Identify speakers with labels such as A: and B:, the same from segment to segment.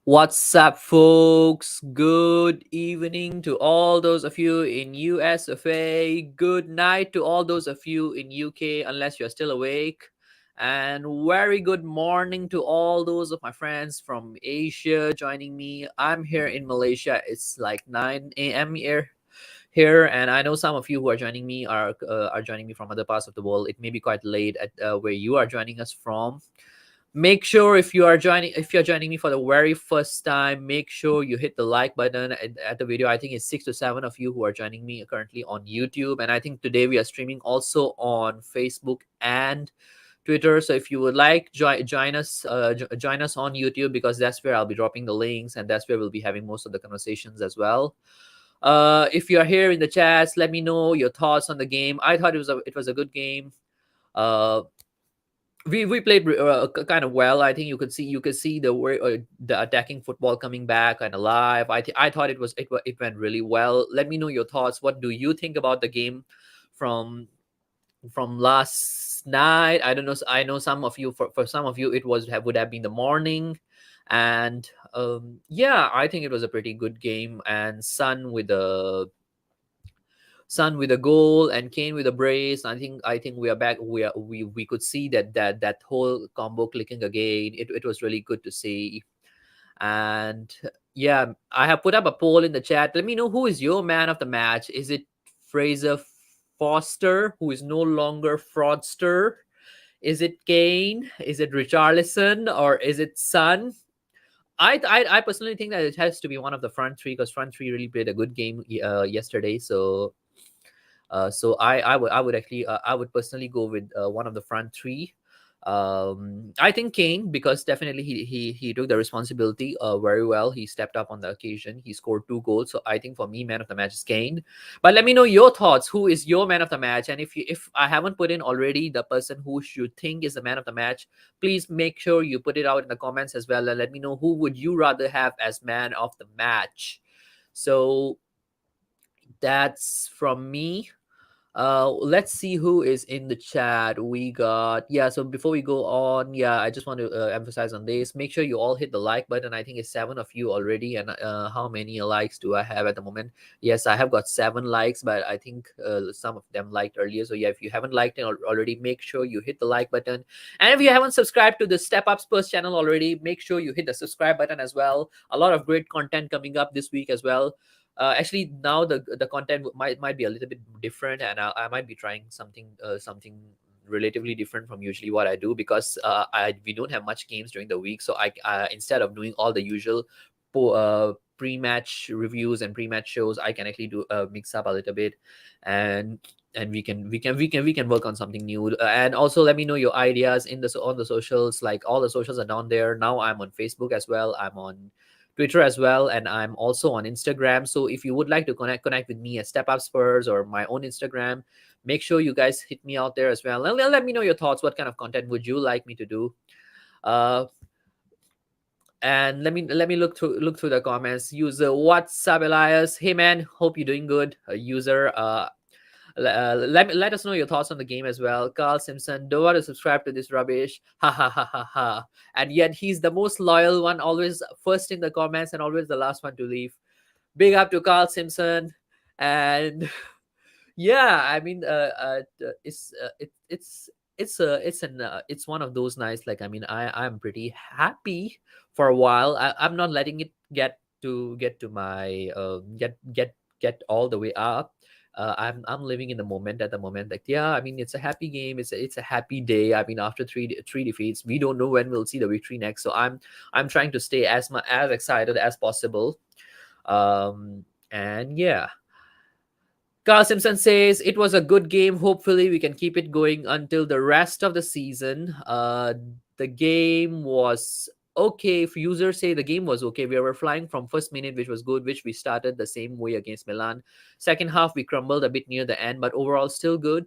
A: What's up, folks? Good evening to all those of you in US of A. Good night to all those of you in UK, unless you're still awake. And very good morning to all those of my friends from Asia joining me. I'm here in Malaysia. It's like 9 a.m. here, and I know some of you who are joining me are joining me from other parts of the world. It may be quite late at where you are joining us from. Make sure if you're joining me for the very first time, make sure you hit the like button at the video. I think it's 6 to 7 of you who are joining me currently on YouTube, and I think today we are streaming also on Facebook and Twitter. So if you would like, join us on YouTube, because that's where I'll be dropping the links, and that's where we'll be having most of the conversations as well. If you're here in the chats, let me know your thoughts on the game. I thought it was a good game. uh we played kind of well. I think you could see the attacking football coming back and alive. I thought it went really well. Let me know your thoughts. What do you think about the game from last night? I don't know. I know some of you, for some of you, would have been the morning, and yeah, I think it was a pretty good game. And Son with a goal and Kane with a brace. I think we are back. We could see that whole combo clicking again. It was really good to see. And yeah, I have put up a poll in the chat. Let me know, who is your man of the match. Is it Fraser Forster, who is no longer fraudster? Is it Kane? Is it Richarlison? Or is it Son? I personally think that it has to be one of the front three, because front three really played a good game yesterday. So I would personally go with one of the front three. I think Kane, because definitely he took the responsibility very well. He stepped up on the occasion. He scored 2 goals. So I think for me, man of the match is Kane. But let me know your thoughts. Who is your man of the match? And if I haven't put in already the person who you think is the man of the match, please make sure you put it out in the comments as well, and let me know who would you rather have as man of the match. So that's from me. Let's see who is in the chat. We got, yeah, so before we go on, yeah, I just want to emphasize on this. Make sure you all hit the like button. I think it's 7 of you already. And how many likes do I have at the moment? Yes, I have got 7 likes, but I think some of them liked earlier. So yeah, if you haven't liked it already, make sure you hit the like button. And if you haven't subscribed to the Step Up Spurs channel already, make sure you hit the subscribe button as well. A lot of great content coming up this week as well. Actually, now the content might be a little bit different, and I might be trying something relatively different from usually what I do, because we don't have much games during the week. So I instead of doing all the usual pre-match reviews and pre-match shows, I can actually do mix up a little bit, and we can work on something new. And also, let me know your ideas on the socials. Like, all the socials are down there now. I'm on Facebook as well. I'm on Twitter as well, and I'm also on Instagram. So if you would like to connect with me at Step Up Spurs or my own Instagram, make sure you guys hit me out there as well. And let me know your thoughts. What kind of content would you like me to do? Uh, and let me look through the comments. User, what's up, Elias? Hey man, hope you're doing good. User, let us know your thoughts on the game as well. Carl Simpson, don't want to subscribe to this rubbish. Ha ha ha ha ha. And yet he's the most loyal one, always first in the comments and always the last one to leave. Big up to Carl Simpson. And yeah, I mean, it's one of those nights. Like, I mean, I'm pretty happy for a while. I'm not letting it get to my get all the way up. I'm living in the moment at the moment. Like, yeah, I mean, it's a happy game. It's a happy day. I mean, after three defeats, we don't know when we'll see the victory next. So I'm trying to stay as excited as possible. And yeah. Carl Simpson says it was a good game. Hopefully, we can keep it going until the rest of the season. The game was okay. If users say the game was okay, we were flying from first minute, which was good, which we started the same way against Milan. Second half, we crumbled a bit near the end, but overall, still good.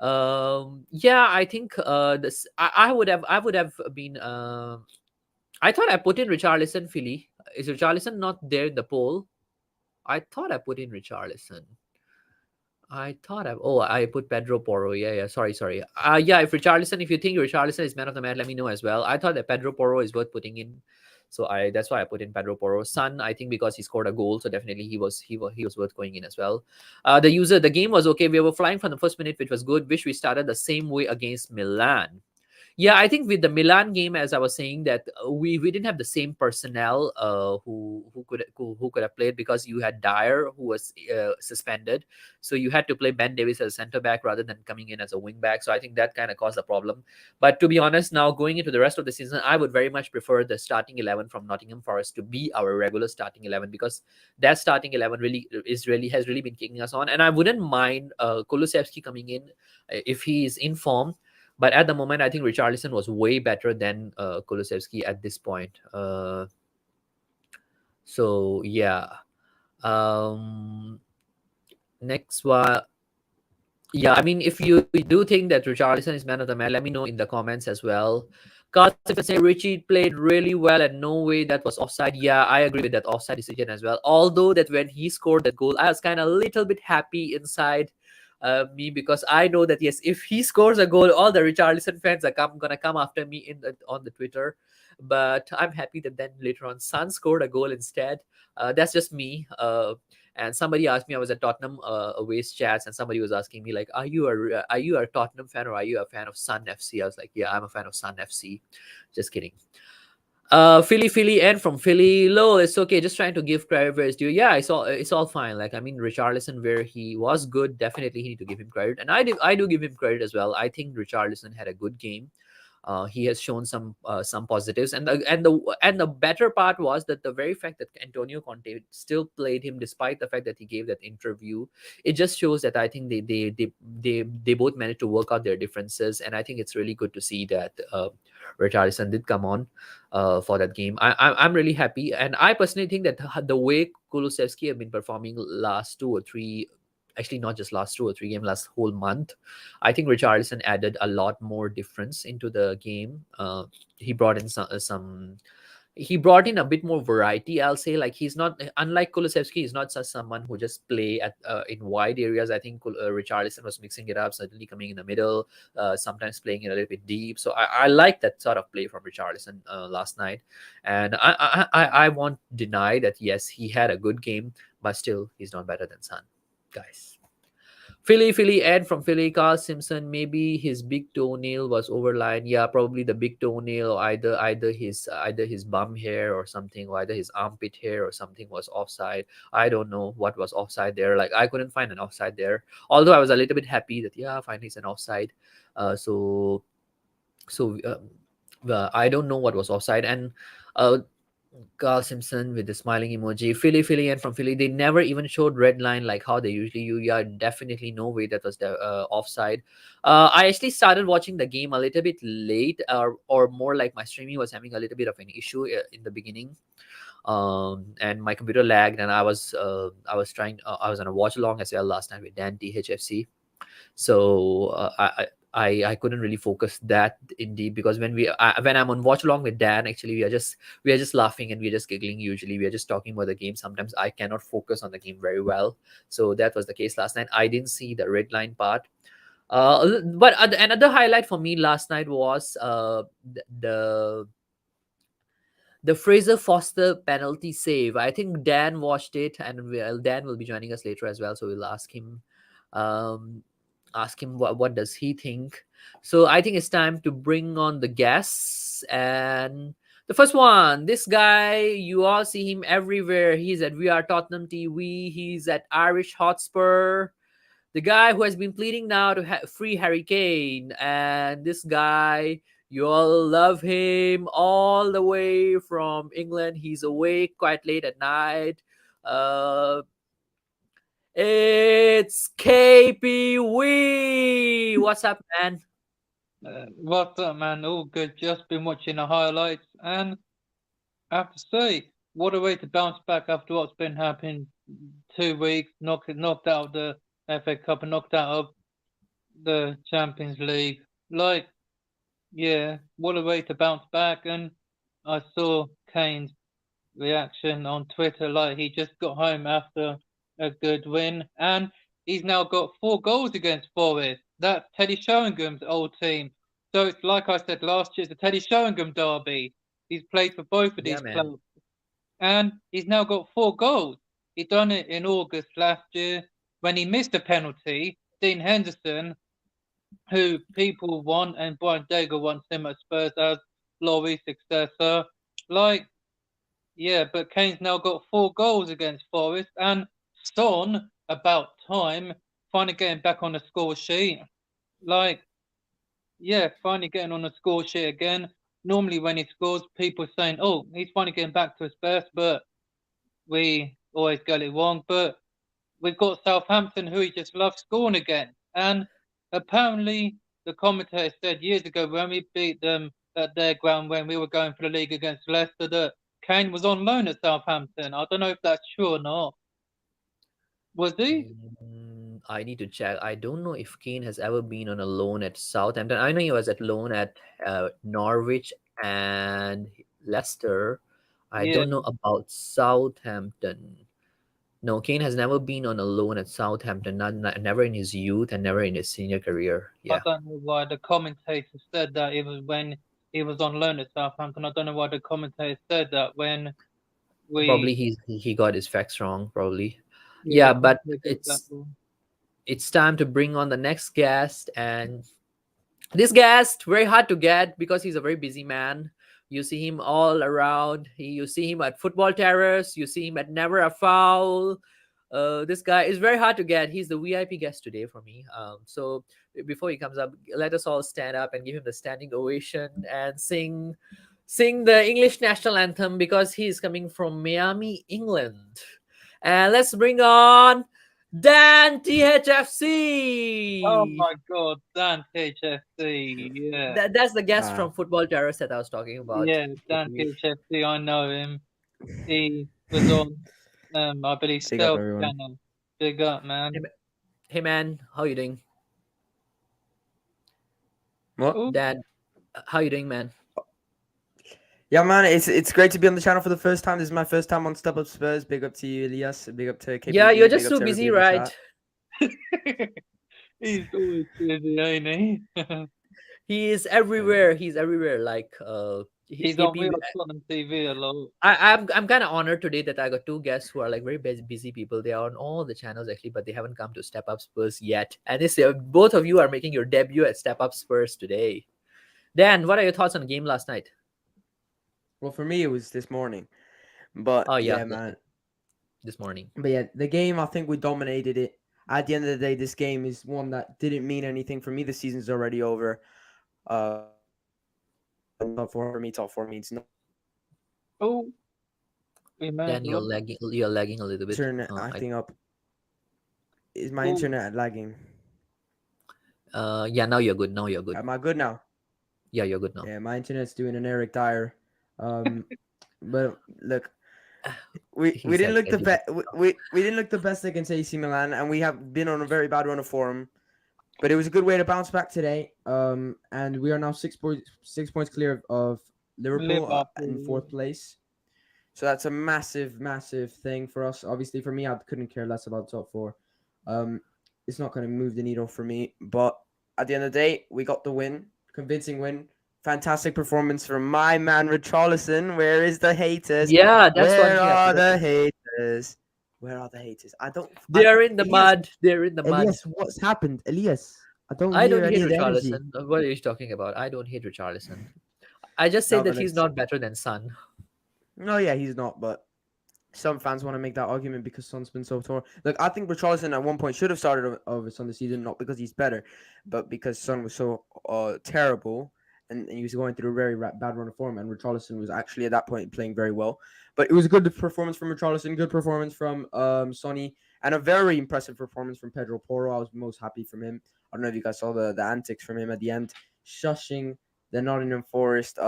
A: Yeah, I think this I would have been. I thought I put in Richarlison. Philly, is Richarlison not there in the poll? I thought I put in Richarlison. I put Pedro Porro. Yeah. Sorry. Yeah, if you think Richarlison is man of the match, let me know as well. I thought that Pedro Porro is worth putting in. So I that's why I put in Pedro Porro. Son, I think because he scored a goal, so definitely he was worth going in as well. The game was okay. We were flying from the first minute, which was good. Wish we started the same way against Milan. Yeah, I think with the Milan game, as I was saying, that we didn't have the same personnel who could have played, because you had Dyer who was suspended, so you had to play Ben Davies as a centre back rather than coming in as a wing back. So I think that kind of caused a problem. But to be honest, now going into the rest of the season, I would very much prefer the starting 11 from Nottingham Forest to be our regular starting 11, because that starting 11 really has really been kicking us on, and I wouldn't mind Kulusevski coming in if he is in form. But at the moment, I think Richarlison was way better than Kulusevski at this point. So yeah. Um, Next one. Yeah, I mean, if you do think that Richarlison is man of the match, let me know in the comments as well. Carl say Richie played really well and no way that was offside. Yeah, I agree with that offside decision as well. Although that when he scored that goal, I was kind of a little bit happy inside me, because I know that yes, if he scores a goal, all the Richarlison fans are gonna come after me on the Twitter. But I'm happy that then later on, Son scored a goal instead. That's just me. And somebody asked me, I was at Tottenham aways chats, and somebody was asking me like, "Are you a Tottenham fan or are you a fan of Sun FC?" I was like, "Yeah, I'm a fan of Sun FC." Just kidding. Philly, and from Philly, low. It's okay. Just trying to give credit where it's due. Yeah, it's all fine. Like I mean, Richarlison, where he was good, definitely he need to give him credit, and I do give him credit as well. I think Richarlison had a good game. He has shown some positives, and the better part was that the very fact that Antonio Conte still played him despite the fact that he gave that interview, it just shows that I think they both managed to work out their differences, and I think it's really good to see that Richarlison did come on for that game. I'm really happy, and I personally think that the way Kulusevski have been performing last 2 or 3, actually not just last 2 or 3 games, last whole month, I think Richarlison added a lot more difference into the game. He brought in he brought in a bit more variety. I'll say, like, he's not, unlike Kulusevski, he's not just someone who just play at in wide areas. I think Richarlison was mixing it up, suddenly coming in the middle, sometimes playing it a little bit deep. So I like that sort of play from Richarlison last night, and I won't deny that yes, he had a good game, but still he's not better than Son, guys. Philly, Ed from Philly, Carl Simpson. Maybe his big toenail was overlined. Yeah, probably the big toenail, or either his bum hair or something, or either his armpit hair or something was offside. I don't know what was offside there. Like I couldn't find an offside there. Although I was a little bit happy that yeah, finally it's an offside. So I don't know what was offside, and uh, Carl Simpson with the smiling emoji. Philly, and from Philly, they never even showed red line like how they usually do. Yeah, definitely no way that was the offside. I actually started watching the game a little bit late, or more like my streaming was having a little bit of an issue in the beginning. And my computer lagged, and I was on a watch along as well last night with Dan THFC. So I couldn't really focus that indeed, because when I'm on watch along with Dan, actually we are just laughing and we're just giggling. Usually we are just talking about the game. Sometimes I cannot focus on the game very well, so that was the case last night. I didn't see the red line part. But another highlight for me last night was the Fraser Forster penalty save. I think Dan watched it, and Dan will be joining us later as well, so we'll um, ask him what does he think. So I think it's time to bring on the guests, and the first one, this guy, you all see him everywhere. He's at VR Tottenham TV. He's at Irish Hotspur, the guy who has been pleading now to free Harry Kane. And this guy, you all love him all the way from England. He's awake quite late at night. Uh, it's KPW. What's up, man?
B: What's up, man? All good. Just been watching the highlights, and I have to say, what a way to bounce back after what's been happening 2 weeks. Knocked out of the FA Cup and knocked out of the Champions League. Like, yeah, what a way to bounce back. And I saw Kane's reaction on Twitter, like he just got home after a good win, and he's now got 4 goals against Forest. That's Teddy Sheringham's old team. So it's like I said last year, it's the Teddy Sheringham derby. He's played for both of
A: Yeah,
B: these
A: man.
B: clubs, and he's now got 4 goals. He done it in August last year when he missed a penalty. Dean Henderson, who people want, and Brian Daigle wants him at Spurs as Laurie's successor. Like, yeah, but Kane's now got 4 goals against Forest, and Son, about time, finally getting back on the score sheet. Like, yeah, finally getting on the score sheet again. Normally, when he scores, people saying, "Oh, he's finally getting back to his best," but we always get it wrong. But we've got Southampton, who he just loves scoring again. And apparently, the commentator said years ago when we beat them at their ground when we were going for the league against Leicester that Kane was on loan at Southampton. I don't know if that's true or not. Was he?
A: I need to check. I don't know if Kane has ever been on a loan at Southampton. I know he was at loan at Norwich and Leicester. I
B: Yeah,
A: don't know about Southampton. No, Kane has never been on a loan at Southampton. Never in his youth and never in his senior career.
B: I
A: Yeah,
B: don't know why the commentator said that it was when he was on loan at Southampton. I don't know why the commentator said that when
A: probably
B: we,
A: he got his facts wrong. Probably.
B: yeah,
A: Yeah,
B: the
A: but
B: commentator got that wrong.
A: it's time to bring on the next guest, and this guest very hard to get because he's a very busy man. You see him all around. You see him at football terrace. You see him at Never a Foul. This guy is very hard to get. He's the VIP guest today for me. So before he comes up, let us all stand up and give him the standing ovation and sing the English national anthem because he's coming from Miami, England. And let's bring on Dan
B: Oh
A: THFC.
B: my God, Dan HFC, yeah.
A: That's the guest
C: Ah,
A: from Football Terrace that I was talking about.
B: Yeah,
C: good
B: Dan
C: to meet.
B: HFC, I know him. He was on, I believe,
C: Big up,
B: Stealth
C: everyone.
B: Channel. Big up,
A: Hey,
B: man.
A: hey man, how you doing?
C: What?
B: Oh,
A: Dan, how you doing, man?
C: Yeah, man, it's great to be on the channel for the first time. This is my first time on Step Up Spurs. Big up to you, Elias. Big up to
A: Yeah, you're
C: KPG. Big
A: just
C: up
A: too
C: to everybody
A: busy,
C: in the
A: right?
C: chat.
B: he's always busy, ain't he?
A: He is
C: Yeah.
A: everywhere. He's everywhere. Like
B: He's on
A: KP.
B: Real Tottenham TV a lot.
A: I'm kind of honored today that I got two guests who are like very busy people. They are on all the channels actually, but they haven't come to Step Up Spurs yet. And this both of you are making your debut at Step Up Spurs today. Dan, what are your thoughts on the game last night?
C: Well, for me, it was this morning. But
A: Oh yeah,
C: yeah,
A: this,
C: man.
A: this morning.
C: But yeah, the game, I think we dominated it. At the end of the day, this game is one that didn't mean anything for me. The season's already over. Top four for me, top four means no.
B: Oh, we may have
A: Dan, you're
B: lost.
A: lagging. You're lagging a little bit.
C: Internet
A: I
C: acting up. Is my
B: Oh,
C: internet lagging?
A: Yeah, now you're good. Now you're good.
C: Am I good now?
A: Yeah, you're good now.
C: Yeah, my internet's doing an Eric Dyer. Um, but look, we
A: He's
C: didn't
A: had
C: look the
A: he's had
C: best. We didn't look the best against AC Milan, and we have been on a very bad run of form. But it was a good way to bounce back today. And we are now 6 points clear of Liverpool in
B: Liverpool.
C: fourth place. So that's a massive, massive thing for us. Obviously, for me, I couldn't care less about top four. Um, it's not going to move the needle for me. But at the end of the day, we got the win, convincing win. Fantastic performance from my man Richarlison. Where is the haters?
A: Yeah, that's one
C: Where
A: thing I
C: are
A: forgot to
C: the
A: say.
C: haters? Where are the haters? I don't.
A: They're in the
C: Elias,
A: mud. They're in the mud.
C: Elias, what's happened? Elias, I don't
A: I
C: hear
A: don't
C: any
A: hate
C: of the energy.
A: Richarlison. What are you talking about? I don't hate Richarlison. I just say
C: No,
A: that
C: but
A: he's
C: let's.
A: not better than Son.
C: No, yeah, he's not. But some fans want to make that argument because Son's been so torn. Look, I think Richarlison at one point should have started over Son this season, not because he's better, but because Son was so terrible and he was going through a very bad run of form. And Richarlison was actually at that point playing very well. But it was a good performance from Richarlison, good performance from Sonny, and a very impressive performance from Pedro Porro. I was most happy from him. I don't know if you guys saw the antics from him at the end, shushing the Nottingham Forest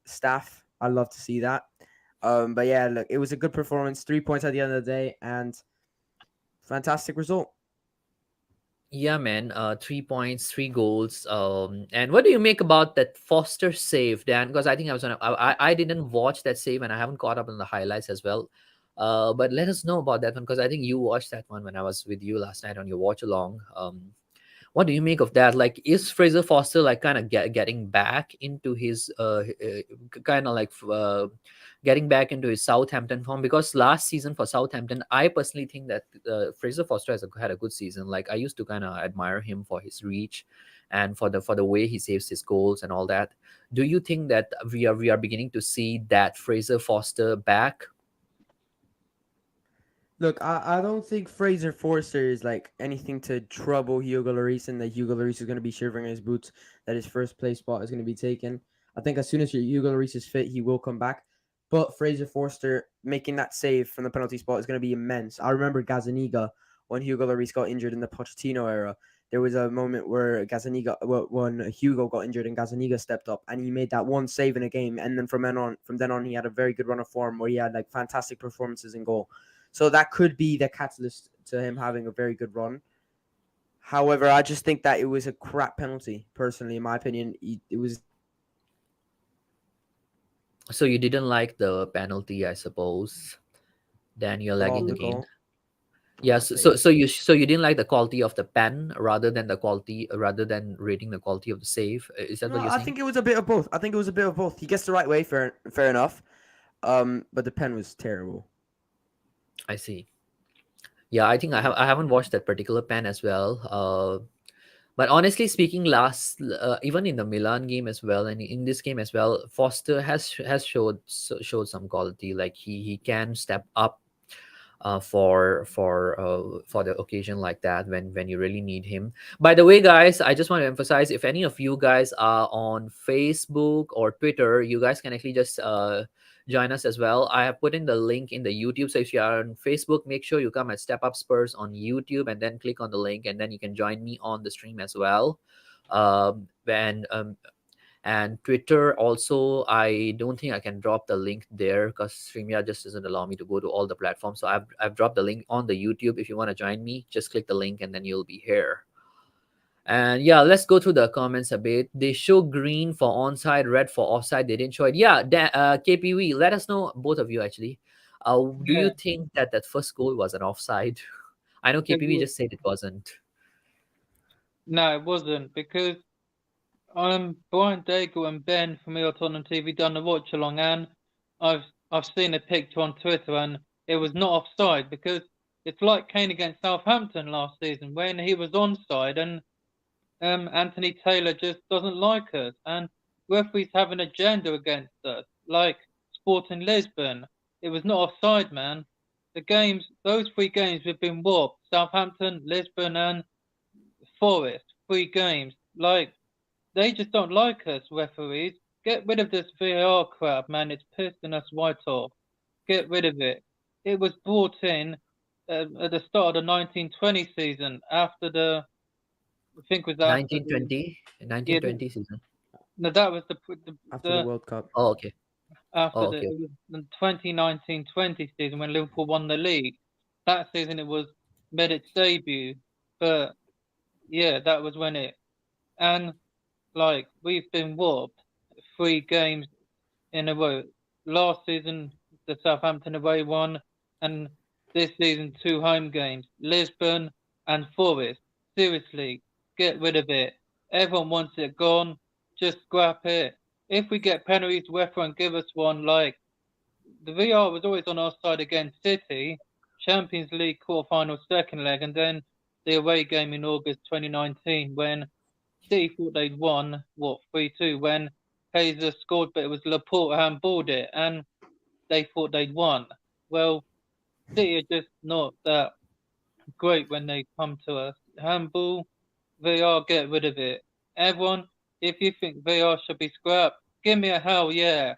C: staff. I love to see that. But yeah, look, it was a good performance. 3 points at the end of the day, and fantastic result.
A: Yeah, man. 3 points, 3 goals. And what do you make about that Foster save, Dan? Because I think I didn't watch that save and I haven't caught up on the highlights as well. But let us know about that one because I think you watched that one when I was with you last night on your watch along. What do you make of that? Like, is Fraser Foster like kind of getting back into his kind of like getting back into his Southampton form? Because last season for Southampton, I personally think that Fraser Foster had a good season. Like, I used to kind of admire him for his reach and for the way he saves his goals and all that. Do you think that we are beginning to see that Fraser Foster back?
C: Look, I don't think Fraser Forster is like anything to trouble Hugo Lloris, and that Hugo Lloris is going to be shivering in his boots that his first place spot is going to be taken. I think as soon as Hugo Lloris is fit, he will come back. But Fraser Forster making that save from the penalty spot is going to be immense. I remember Gazaniga when Hugo Lloris got injured in the Pochettino era. There was a moment where when Hugo got injured and Gazaniga stepped up and he made that one save in a game, and then from then on, he had a very good run of form where he had like fantastic performances in goal. So that could be the catalyst to him having a very good run. However, I just think that it was a crap penalty, personally, in my opinion. It was
A: So you didn't like the penalty, I suppose. Then you're
C: all
A: lagging
C: the
A: again.
C: goal.
A: Yes. So you didn't like the quality of the pen rather than rating the quality of the save. Is that
C: No,
A: what you're
C: I
A: saying?
C: think it was a bit of both. I think it was a bit of both. He gets the right way, fair enough. But the pen was terrible.
A: I see. Yeah, I think
C: Yeah.
A: I haven't watched that particular pen as well. But honestly speaking, last even in the Milan game as well, and in this game as well, Foster has showed some quality. Like he can step up for the occasion like that when you really need him. By the way, guys, I just want to emphasize, if any of you guys are on Facebook or Twitter, you guys can actually just join us as well. I have put in the link in the YouTube, so if you are on Facebook, make sure you come at Step Up Spurs on YouTube and then click on the link, and then you can join me on the stream as well. And Twitter also, I don't think I can drop the link there because StreamYard just doesn't allow me to go to all the platforms. So I've dropped the link on the YouTube. If you want to join me, just click the link and then you'll be here. And yeah, let's go through the comments a bit. They show green for onside, red for offside. They didn't show it. Yeah, KPV, let us know, both of you actually. Do you
B: Yeah,
A: think that that first goal was an offside? I know
B: it
A: KPV
B: was,
A: just said it wasn't.
B: no, it wasn't because Brian Daigle and Ben from your Tottenham TV done the watch along, and I've I've seen a picture on Twitter, and it was not offside because it's like Kane against Southampton last season when he was onside, and Anthony Taylor just doesn't like us, and referees have an agenda against us, like Sporting Lisbon. It was not offside, man. Those three games, we've been whopped. Southampton, Lisbon, and Forest. Three games. Like, they just don't like us, referees. Get rid of this VAR crap, man. It's pissing us right off. Get rid of it. It was brought in at the start of the 1920 season after I think it was after the,
A: 1920,
B: yeah,
A: 1920 season.
B: no, that was
C: After the
B: the
C: World Cup.
A: Oh, okay.
B: after
A: Oh, okay.
B: it was the 2019-20 season when Liverpool won the league. That season it was made its debut, but yeah, that was when it and like we've been whooped three games in a row. Last season, the Southampton away one, and this season, two home games, Lisbon and Forest. Seriously, get rid of it. Everyone wants it gone. Just scrap it. If we get penalties, referee and give us one. Like the VR was always on our side against City, Champions League quarterfinal second leg, and then the away game in August 2019 when City thought they'd won, what, 3-2, when Fraser scored, but it was Laporte handballed it, and they thought they'd won. Well, City are just not that great when they come to us. Handball, VR, get rid of it. Everyone, if you think VR should be scrapped, give me a hell yeah.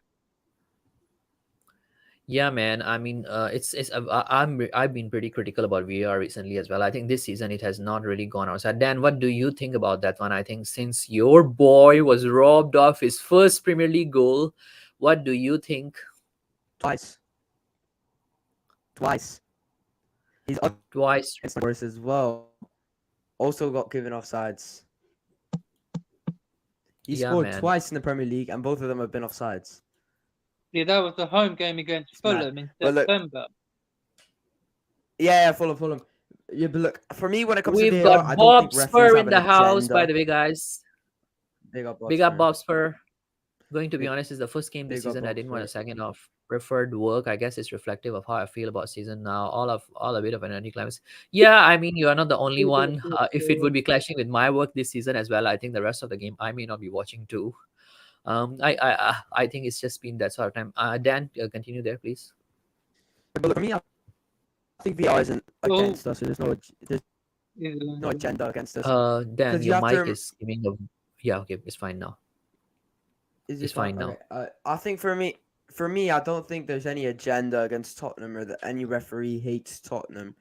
A: Yeah, man. I mean, I've been pretty critical about VR recently as well. I think this season it has not really gone outside. Dan, what do you think about that one? I think since your boy was robbed of his first Premier League goal, what do you think?
C: Twice. Twice. He's up
A: Twice.
C: against worse as well. Also got given offsides. He
A: Yeah,
C: scored
A: man.
C: twice in the Premier League, and both of them have been offsides.
B: Yeah, that was the home game against
C: It's mad.
B: Fulham in
C: But look,
B: September.
C: yeah, Fulham. Yeah, but look, for me, when it comes to
A: We've
C: VAR,
A: got
C: I don't think
A: Bob
C: referees
A: Spur
C: have
A: in
C: an
A: the house, by
C: agenda.
A: the way, guys.
C: Big up
A: Big up
C: Spur.
A: Bob Spur. Going to be
C: Big
A: honest, it's the first game this
C: big up
A: season I didn't want a
C: Spur.
A: second off. Preferred work. I guess it's reflective of how I feel about season now. All a bit of an anticlimax. Yeah, I mean you are not the only
B: Big up
A: one. If it
B: Forster.
A: would be clashing with my work this season as well, I think the rest of the game I may not be watching too. I think it's just been that sort of time. Dan, continue there, please.
C: But look, for me, I think VAR isn't against us. So
B: Oh,
C: there's
B: he's
C: no
B: going
C: agenda against us because
A: Dan,
C: you
A: your
C: have
A: mic
C: to.
A: is giving a. Yeah, okay, it's fine now.
C: Is
A: It's
C: it fine?
A: fine
C: Okay.
A: now.
C: I think for me, I don't think there's any agenda against Tottenham or that any referee hates Tottenham.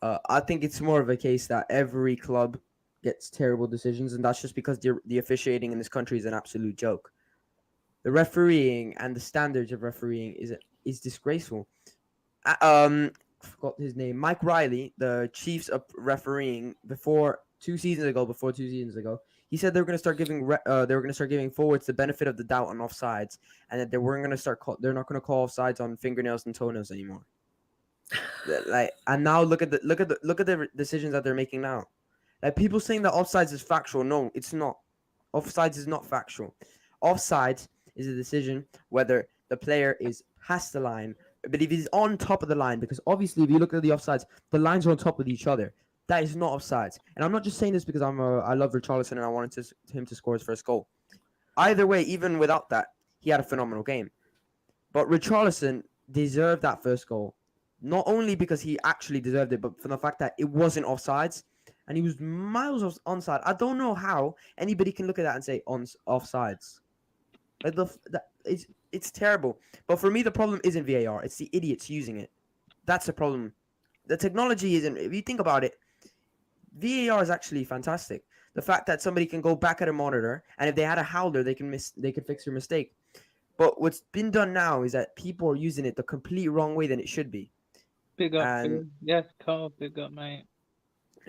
C: I think it's more of a case that every club gets terrible decisions, and that's just because the officiating in this country is an absolute joke. The refereeing and the standards of refereeing is disgraceful. Forgot his name. Mike Riley, the Chiefs of refereeing before 2 seasons ago, he said they were going to start giving forwards the benefit of the doubt on offsides, and that they weren't going to they're not going to call offsides on fingernails and toenails anymore. Like, and now look at the decisions that they're making now. Like, people saying that offsides is factual. No, it's not. Offsides is not factual. Offsides is a decision whether the player is past the line, but if he's on top of the line, because obviously if you look at the offsides, the lines are on top of each other. That is not offsides. And I'm not just saying this because I love Richarlison and I wanted him to score his first goal. Either way, even without that, he had a phenomenal game. But Richarlison deserved that first goal, not only because he actually deserved it, but for the fact that it wasn't offsides, and he was miles onside. I don't know how anybody can look at that and say offsides. Like it's terrible. But for me, the problem isn't VAR; it's the idiots using it. That's the problem. The technology isn't. If you think about it, VAR is actually fantastic. The fact that somebody can go back at a monitor, and if they had a howler, they could fix your mistake. But what's been done now is that people are using it the complete wrong way than it should be.
B: big up,
C: And
B: Phil. Yes, Carl, big up, mate.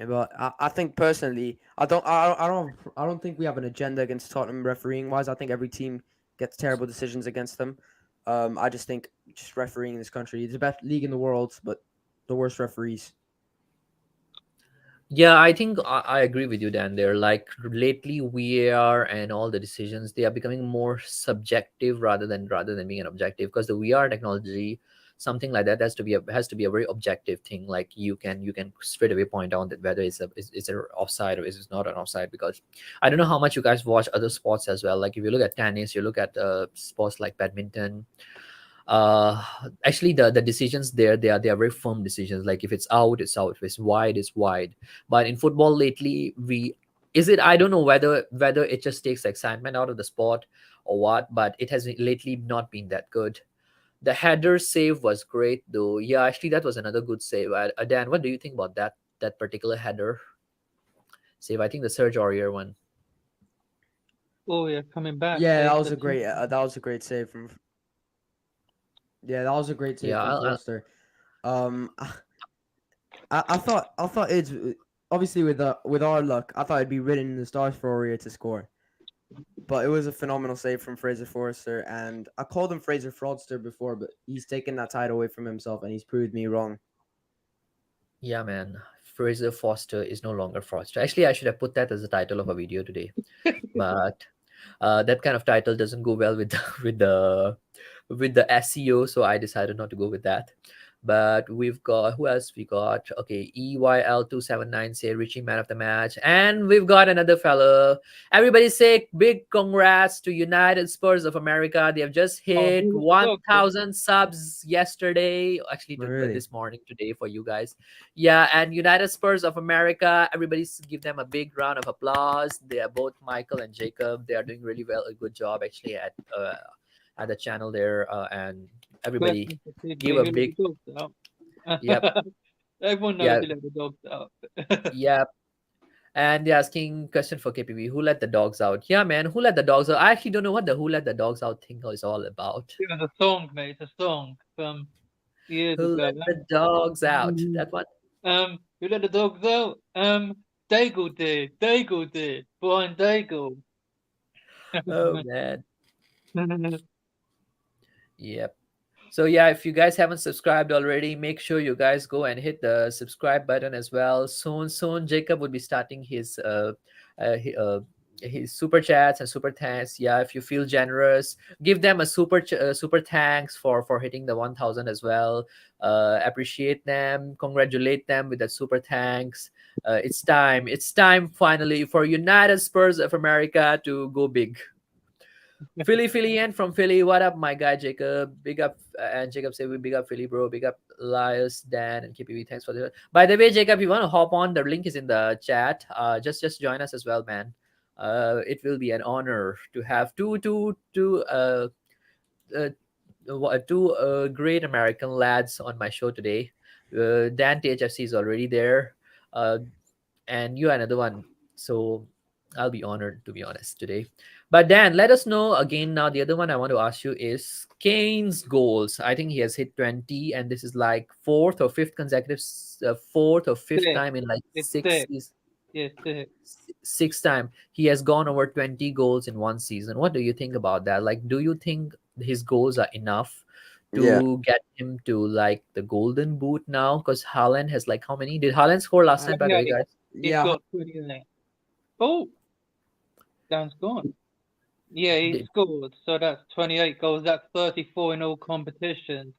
C: but I think personally, I don't think we have an agenda against Tottenham refereeing wise. I think every team gets terrible decisions against them. I just think just refereeing in this country, it's the best league in the world, but the worst referees.
A: Yeah, I think I agree with you, Dan. There, like lately, VR and all the decisions they are becoming more subjective rather than being an objective. Because the VR technology, something like that, has to be a very objective thing. Like you can straight away point out that whether it's an offside or is it not an offside. Because I don't know how much you guys watch other sports as well. Like if you look at tennis, you look at sports like badminton. uh Actually the decisions there, they are very firm decisions. Like if it's out, it's out. If it's wide, it's wide. But in football lately, we is it I don't know whether it just takes excitement out of the sport or what, but it has lately not been that good. The header save was great though. Yeah, actually that was another good save. Dan, what do you think about that particular header save? I think the Serge Aurier one.
B: Oh, yeah, coming back.
C: Yeah,
B: Save the team.
C: that was a great save from. Yeah, that was a great save
A: Yeah,
C: from Forster. I thought it's obviously with our luck, I thought it'd be written in the stars for Aurier to score. But it was a phenomenal save from Fraser Forster, and I called him Fraser Fraudster before, but he's taken that title away from himself, and he's proved me wrong.
A: yeah, man. Fraser Foster is no longer Foster. Actually, I should have put that as the title of a video today, but that kind of title doesn't go well with the, with the SEO, so I decided not to go with that. But we've got who else we got? Okay, EYL279 say Richie man of the match, and we've got another fella. Everybody say big congrats to United Spurs of America. They have just
B: Oh,
A: hit
B: who let the dog go?
A: 1,000 subs yesterday. Actually,
C: Really?
A: this morning today for you guys. Yeah, and United Spurs of America, everybody give them a big round of applause. They are both Michael and Jacob. They are doing really well, a good job actually at the channel there, and everybody
B: Question for TB.
A: give
B: Who
A: a
B: let
A: big
B: the dogs
A: yep,
B: out? Everyone knows
A: yeah,
B: who let the dogs out.
A: yep. And they're asking question for KPB, who let the dogs out? Yeah, man, who let the dogs out? I actually don't know what the who let the dogs out thing is all about.
B: It was a song, mate. It's a song from years
A: Who
B: ago.
A: let the dogs out? That one?
B: Who let the dogs out? Daigle did. Daigle did. Brian Daigle.
A: Oh man. Yep. So yeah, if you guys haven't subscribed already, make sure you guys go and hit the subscribe button as well. Soon, Jacob would be starting uh, hi- uh his super chats and super thanks. Yeah, if you feel generous, give them a super thanks for hitting the 1,000 as well. Appreciate them, congratulate them with that super thanks. It's time. It's time finally for United Spurs of America to go big. Philly, and from Philly. What up, my guy Jacob? Big up, and Jacob say we big up Philly, bro. Big up Elias, Dan, and KPV. Thanks for the. By the way, Jacob, you want to hop on? The link is in the chat. Just join us as well, man. It will be an honor to have uh, two great American lads on my show today. Dan THFC is already there. Uh, and you are another one. So I'll be honored to be honest today. But Dan, let us know again now. The other one I want to ask you is Kane's goals. I think he has hit 20, and this is like fourth or fifth
B: Six.
A: time in like
B: It's six.
A: six
B: Yeah, six.
A: sixth time he has gone over 20 goals in one season. What do you think about that? Like, do you think his goals are enough
C: Yeah.
A: to get him to like the golden boot now? Because Haaland has like how many? Did Haaland score last night, by the way,
B: 28.
A: guys?
B: He's
C: Yeah.
B: got 28. Oh, Dan's gone. Yeah, he
A: Did,
B: scored. So that's 28 goals. That's 34 in all competitions.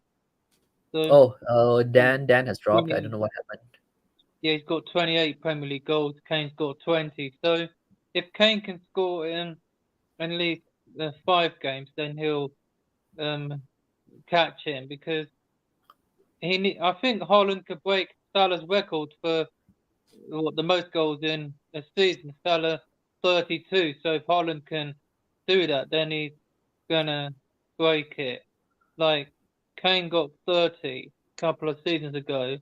B: So yeah,
A: Dan has dropped. I don't
B: 28.
A: know what happened.
B: Yeah, he's got 28 Premier League goals. Kane's got 20. So if Kane can score in at least 5 games, then he'll um catch him because I think Haaland could break Salah's record for the most goals in a season. Salah 32. So if Haaland can do that, then he's gonna break it. Like Kane got 30 a couple of seasons ago.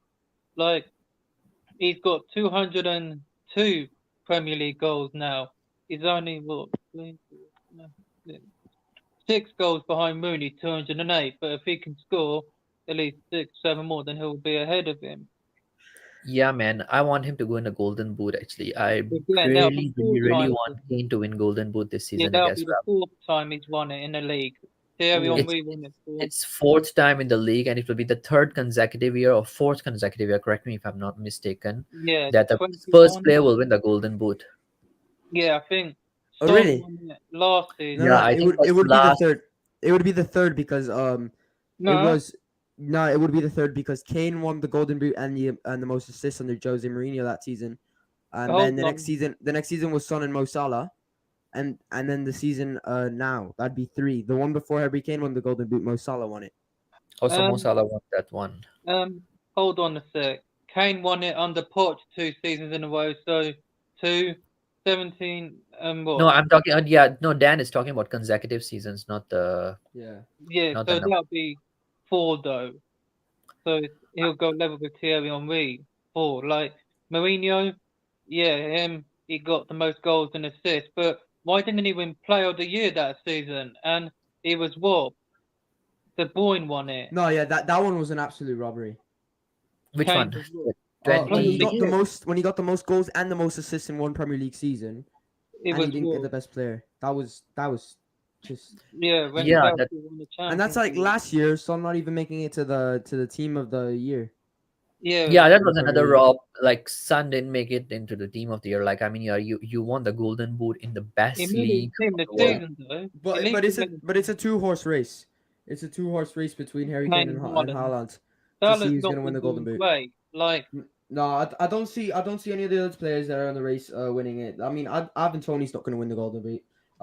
B: Like he's got 202 Premier League goals now. He's only what 6 goals behind Mooney, 208. But if he can score at least 6, 7 more, then he'll be ahead of him.
A: Yeah, man, I want him to go in the golden boot. Actually, I
B: Again, that'll be
A: really,
B: four
A: really, really
B: times.
A: want Kane to win golden boot this
B: Yeah,
A: season
B: that'll
A: again as
B: be the
A: well.
B: fourth time he's won it in the league. Thierry
C: Ooh.
B: Henry won it for.
A: It's fourth time in the league, and it will be the third consecutive year or fourth consecutive year. Correct me if I'm not mistaken.
B: Yeah,
A: That the Spurs
B: 21.
A: player will win the golden boot.
B: Yeah, I think
C: Oh,
B: Son
C: really?
B: won it last
C: No,
A: Yeah,
B: season.
C: no.
A: I
C: It
A: think
C: would
A: it
C: it
A: was
C: would be the
A: last.
C: third. It would be the third because it
B: No,
C: was no. It would be the third because Kane won the Golden Boot and the most assists under Jose Mourinho that season, and then
B: hold on.
C: the next season was Son and Mo Salah, and then the season now that'd be three. The one before Harry Kane won the Golden Boot, Mo Salah won it.
A: Also, Mo
B: Um,
A: Salah won that one.
B: hold on a sec. Kane won it under Poch 2 seasons in a row. So two, 17,
A: No,
B: what?
A: I'm talking. Yeah, no, Dan is talking about consecutive seasons,
C: Yeah.
B: Yeah,
A: not the
B: so
A: number.
B: that'll be 4 though. So he'll go level with Thierry Henry. 4. Like Mourinho, yeah, he got the most goals and assists. But why didn't he win Player of the Year that season? And he was what? De Bruyne won it.
C: No, yeah, that one was an absolute robbery.
A: Which
B: Kane
A: one?
B: was what?
C: When
B: Player of
C: he
B: the
A: 20.
C: got the
B: Year.
C: most goals and the most assists in one Premier League season,
B: It
C: and he
B: was
C: didn't get
B: what?
C: the best player. That was just.
B: Yeah, when
A: Yeah,
B: Chelsea
A: that.
B: won the
C: And that's
B: Champions
C: like
B: League.
C: last year, so I'm not even making it to the team of the year
B: Yeah,
A: Yeah, that
C: in the
A: was
C: Premier
A: another
C: League.
A: rob. Like Sun didn't make it into the team of the year. Like I mean, yeah, you won the golden boot in the
B: he
A: best
B: made his
A: league
B: team
A: of
B: the
A: the world.
C: Yeah,
B: season though. At
C: but
B: least
C: but
B: he
C: it's a
B: made
C: but it's a two-horse race. It's a two-horse race between Harry Kane
B: Kane
C: and
B: and
C: and
B: Haaland.
C: Haaland to see
B: Salah's
C: who's
B: not
C: gonna win
B: been
C: the Golden
B: doing
C: Boot.
B: great. Like,
C: No, I don't see any of the other players that are in the race winning it. I mean, Ivan Tony's not gonna win the Golden Boot.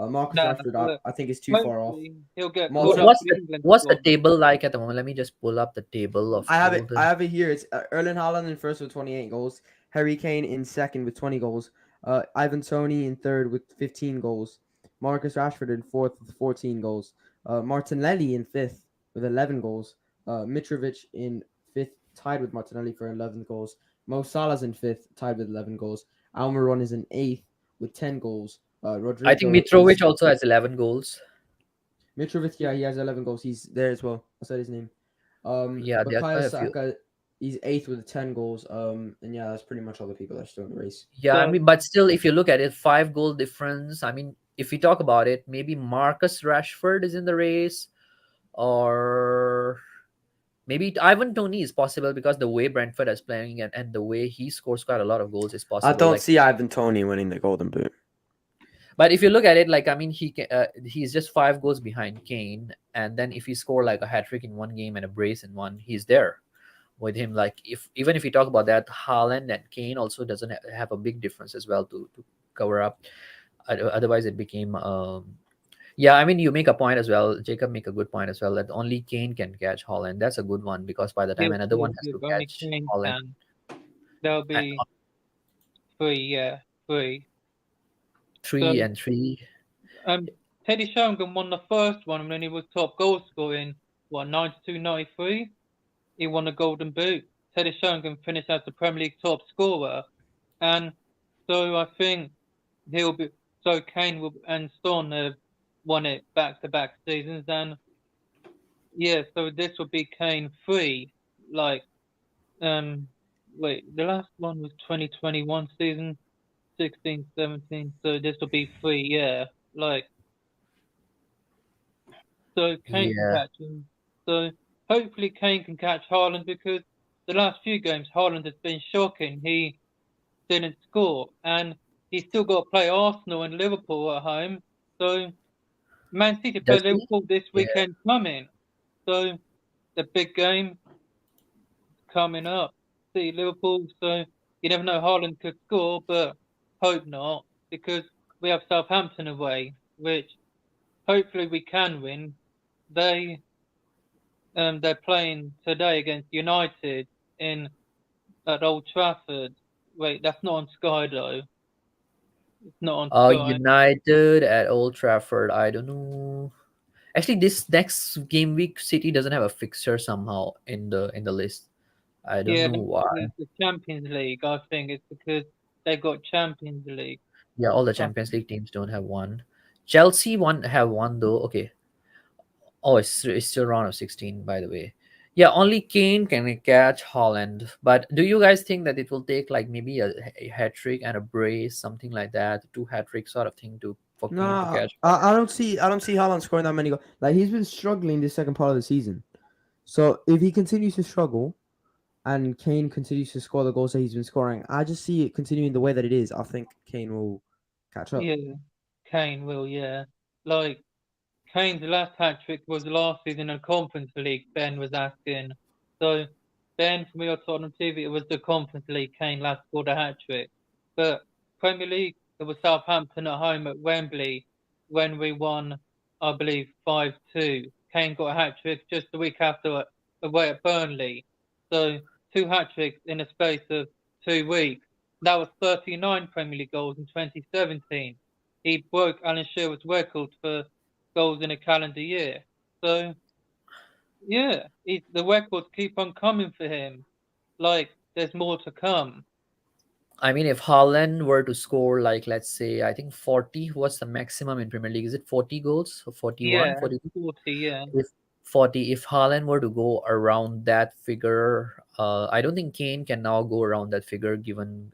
C: Marcus
B: nah,
C: Rashford,
B: but
C: I think is too far off.
B: hopefully he'll get
C: Mo
B: called
C: Salah,
B: up
A: What's
B: for the
A: the
B: England
A: what's the
B: squad.
A: table like at the moment? Let me just pull up the table of
C: I
A: golden.
C: have it here. It's Erling Haaland in first with 28 goals. Harry Kane in second with 20 goals. Ivan Toney in third with 15 goals. Marcus Rashford in fourth with 14 goals. Martinelli in fifth with 11 goals. Mitrovic in fifth, tied with Martinelli for 11 goals. Mo Salah's in fifth, tied with 11 goals. Almiron is in eighth with 10 goals.
A: I think
C: Rodrigo
A: Mitrovic
C: is
A: also has 11 goals.
C: Mitrovic. Yeah, he has 11 goals. He's there as well. I said his name.
A: Yeah, there are
C: Bukayo
A: quite a few.
C: Saka, he's eighth with 10 goals. And yeah, that's pretty much all the people that are still in the race.
A: Yeah, I
B: So
A: mean, but still, if you look at it, 5 goal difference. I mean, if we talk about it, maybe Marcus Rashford is in the race, or Maybe Ivan Tony is possible because the way Brentford is playing and the way he scores quite a lot of goals is
C: I
A: possible.
C: don't
A: Like,
C: see Ivan Tony winning the Golden Boot.
A: but if you look at it, like I mean, he's just 5 goals behind Kane, and then if he score like a hat trick in one game and a brace in one, he's there with him. Like if even if we talk about that, Haaland and Kane also doesn't have a big difference as well to cover up. Otherwise, it became yeah. I mean, you make a point as well. Jacob make a good point as well that only Kane can catch Haaland. That's a good one because by the
B: Yeah,
A: time another
B: yeah,
A: one has
B: yeah,
A: to
B: only
A: catch
B: Kane
A: Haaland,
B: can. There'll
A: and
B: be three, yeah, three. So,
A: 3 and 3.
B: Teddy Sheringham won the first one when he was top goal scorer in, what, 92, 93? He won the Golden Boot. Teddy Sheringham finished as the Premier League top scorer. And so I think he'll be, so Kane will, and Son have won it back to back seasons. And yeah, so this will be Kane 3. Like, um, wait, the last one was 2021 season, 16, 17. So this will be 3, yeah. Like, so Kane can
A: Yeah.
B: catch him. So hopefully Kane can catch Haaland because the last few games Haaland has been shocking. He didn't score and he's still got to play Arsenal and Liverpool at home. So Man City play
A: Does he?
B: Liverpool this
A: Yeah.
B: weekend coming. So the big game coming up. See Liverpool. So you never know Haaland could score, but hope not because we have Southampton away, which hopefully we can win. They they're playing today against United in at Old Trafford. Wait, that's not on Sky though. It's not on Sky.
A: United at Old Trafford. I don't know. Actually, this next game week, City doesn't have a fixture somehow in the list. I don't
B: Yeah,
A: know why.
B: it's the Champions League. I think it's because they got Champions League.
A: Yeah, all the
B: I
A: Champions
B: think.
A: League teams don't have one. Chelsea one have one though. Okay. Oh, it's still round of 16, by the way. Yeah, only Kane can catch Holland. But do you guys think that it will take like maybe a hat trick and a brace, something like that, two hat trick sort of thing to for Kane to
C: Nah,
A: catch
C: I
A: Holland?
C: don't see Haaland scoring that many goals. Like he's been struggling this second part of the season. So if he continues to struggle and Kane continues to score the goals that he's been scoring, I just see it continuing the way that it is. I think Kane will catch up.
B: Yeah, Kane will. Yeah, like Kane's last hat trick was last season in Conference League. Ben was asking. So Ben from your Tottenham TV, it was the Conference League. Kane last scored a hat trick, but Premier League it was Southampton at home at Wembley when we won, I believe 5-2. Kane got a hat trick just the week after away at Burnley. So two hat tricks in a space of 2 weeks. That was 39 Premier League goals in 2017. He broke Alan Shearer's record for goals in a calendar year. So yeah, the records keep on coming for him. Like there's more to come.
A: I mean, if Haaland were to score like let's say I think 40, what's the maximum in Premier League? Is it 40 goals or 41,
B: Yeah,
A: 40?
B: 40. Yeah,
A: If 40, if Haaland were to go around that figure, I don't think Kane can now go around that figure given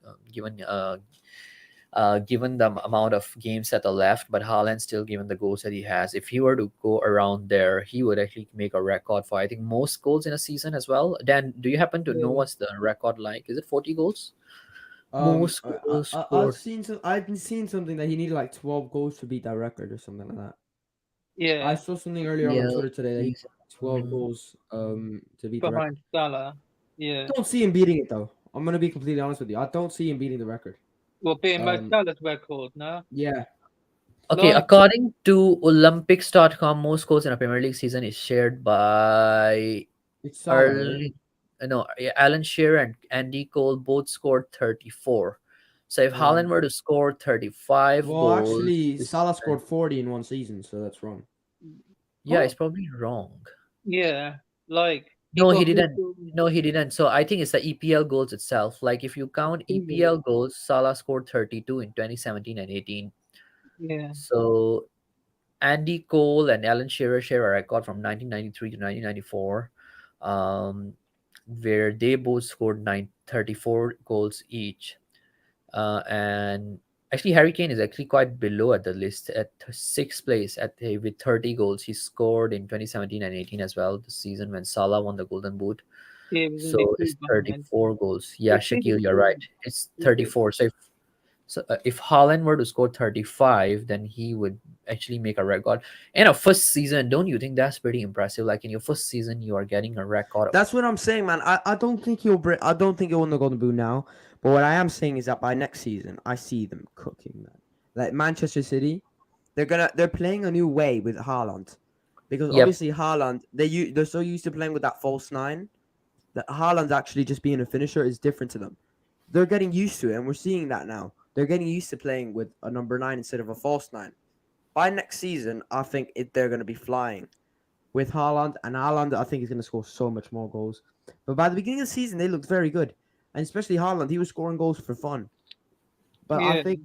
A: the amount of games that are left. But Haaland still, given the goals that he has, if he were to go around there, he would actually make a record for I think most goals in a season as well. Dan, do you happen to know
B: yeah,
A: what's the record like? Is it 40 goals?
C: Um,
A: Most
C: I,
A: goals
C: I've
A: scored.
C: seen something that he needed like 12 goals to beat that record or something like that. I
B: yeah.
C: saw something earlier on
A: Yeah,
C: Twitter today that he
A: he's
C: had 12 goals to beat the record.
B: Behind Salah. Yeah.
C: Don't see him beating it though. I'm gonna be completely honest with you. I don't see him beating the record.
B: Well, being Mo
C: Um,
B: Salah's record now.
C: yeah,
A: okay.
B: Like,
A: According to Olympics.com, most goals in a Premier League season is shared by
C: it's Salah, right?
A: early no yeah, Alan Shearer and Andy Cole both scored 34. So if Haaland
C: Um,
A: were to score 35
C: well,
A: goals
C: actually,
A: this
C: Salah
A: season,
C: scored 40 in one season, so that's wrong.
A: yeah,
B: what?
A: it's probably wrong.
B: Yeah. Like he
A: No, he
B: got
A: didn't.
B: people.
A: No, he didn't. So I think it's the EPL goals itself. Like if you count EPL goals, Salah scored 32 in 2017 and 18.
B: Yeah.
A: So Andy Cole and Alan Shearer share a record from 1993 to 1994, um, where they both scored 34 goals each. And Actually, Harry Kane is actually quite below at the list at sixth place with 30 goals. He scored in 2017 and 18 as well, the season when Salah won the Golden Boot.
B: Yeah, it was only
A: So
B: two
A: it's
B: behind.
A: 34 goals. Yeah,
B: It's really
A: Shaquille, you're right.
B: good.
A: It's
B: It's good.
A: 34. So if Haaland were to score 35, then he would actually make a record. In a first season, don't you think that's pretty impressive? Like in your first season, you are getting a record of.
C: That's what I'm saying, man. I don't think he'll bring. I don't think he'll win the Golden Boot now. But what I am saying is that by next season, I see them cooking, man. Like Manchester City, they're playing a new way with Haaland, because
A: Yep.
C: obviously Haaland they're so used to playing with that false nine that Haaland actually just being a finisher is different to them. They're getting used to it, and we're seeing that now. They're getting used to playing with a number nine instead of a false nine. By next season, I think they're going to be flying with Haaland, and Haaland, I think, is going to score so much more goals. But by the beginning of the season, they looked very good, and especially Haaland, he was scoring goals for fun. But I
B: Yeah,
C: think,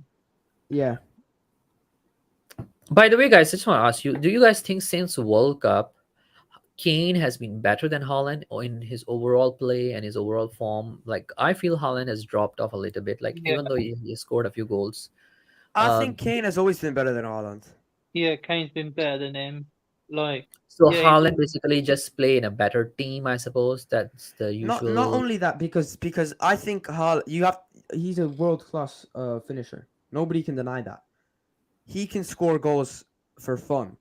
C: yeah,
A: By the way, guys, I just want to ask you: do you guys think since World Cup, Kane has been better than Holland in his overall play and his overall form? Like I feel Holland has dropped off a little bit. Like
B: yeah,
A: even though he scored a few goals,
C: I think
A: um,
C: Kane has always been better than Haaland.
B: yeah. Kane's been better than him. Like,
A: so
B: yeah,
A: Holland basically just play in a better team, I suppose. That's the
C: Not
A: usual.
C: only that, because I think he's a world class finisher. Nobody can deny that. He can score goals for fun.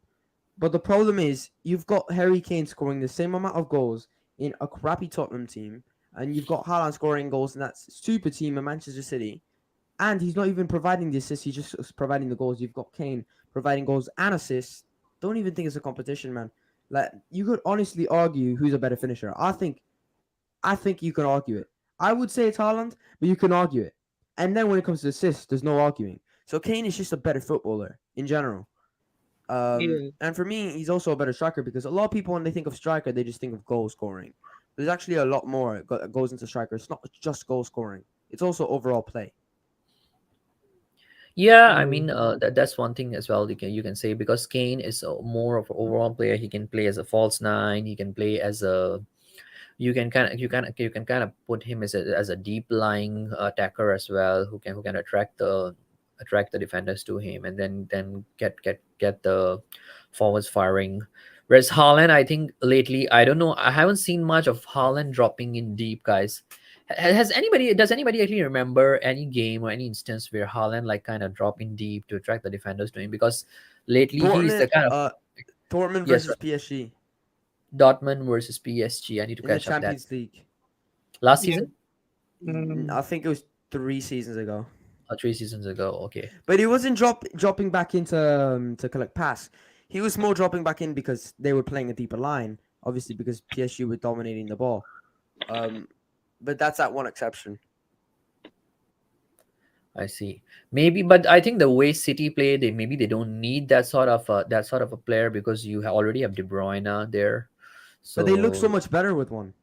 C: But the problem is, you've got Harry Kane scoring the same amount of goals in a crappy Tottenham team, and you've got Haaland scoring goals in that super team in Manchester City, and he's not even providing the assists, he's just providing the goals. You've got Kane providing goals and assists. Don't even think it's a competition, man. Like, you could honestly argue who's a better finisher. I think you can argue it. I would say it's Haaland, but you can argue it. And then when it comes to assists, there's no arguing. So Kane is just a better footballer in general.
B: yeah,
C: And for me, he's also a better striker, because a lot of people, when they think of striker, they just think of goal scoring. There's actually a lot more that goes into striker. It's not just goal scoring. It's also overall play.
A: Yeah, I
B: yeah,
A: mean that's one thing as well. You can say because Kane is more of an overall player. He can play as a false nine. He can play as a you can kind of put him as a deep lying attacker as well, who can attract the defenders to him, and then get the forwards firing. Whereas Haaland, I think lately, I don't know, I haven't seen much of Haaland dropping in deep, guys. Does anybody actually remember any game or any instance where Haaland like kind of drop in deep to attract the defenders to him? Because lately he's the
C: Dortmund,
A: kind of.
C: Dortmund
A: Yes,
C: versus PSG
A: Dortmund versus PSG. I need to
C: in the
A: catch up that
C: Champions League.
A: last
B: yeah.
A: season.
B: Mm,
C: I think it was 3 seasons ago.
A: 3 seasons ago. Okay.
C: But he wasn't dropping back into to collect pass. He was more dropping back in because they were playing a deeper line. Obviously, because PSG were dominating the ball. Um, but that's that one exception.
A: I see. Maybe, but I think the way City play, they don't need that sort of a player because you already have De Bruyne there.
C: But they look so
A: So
C: much better with one.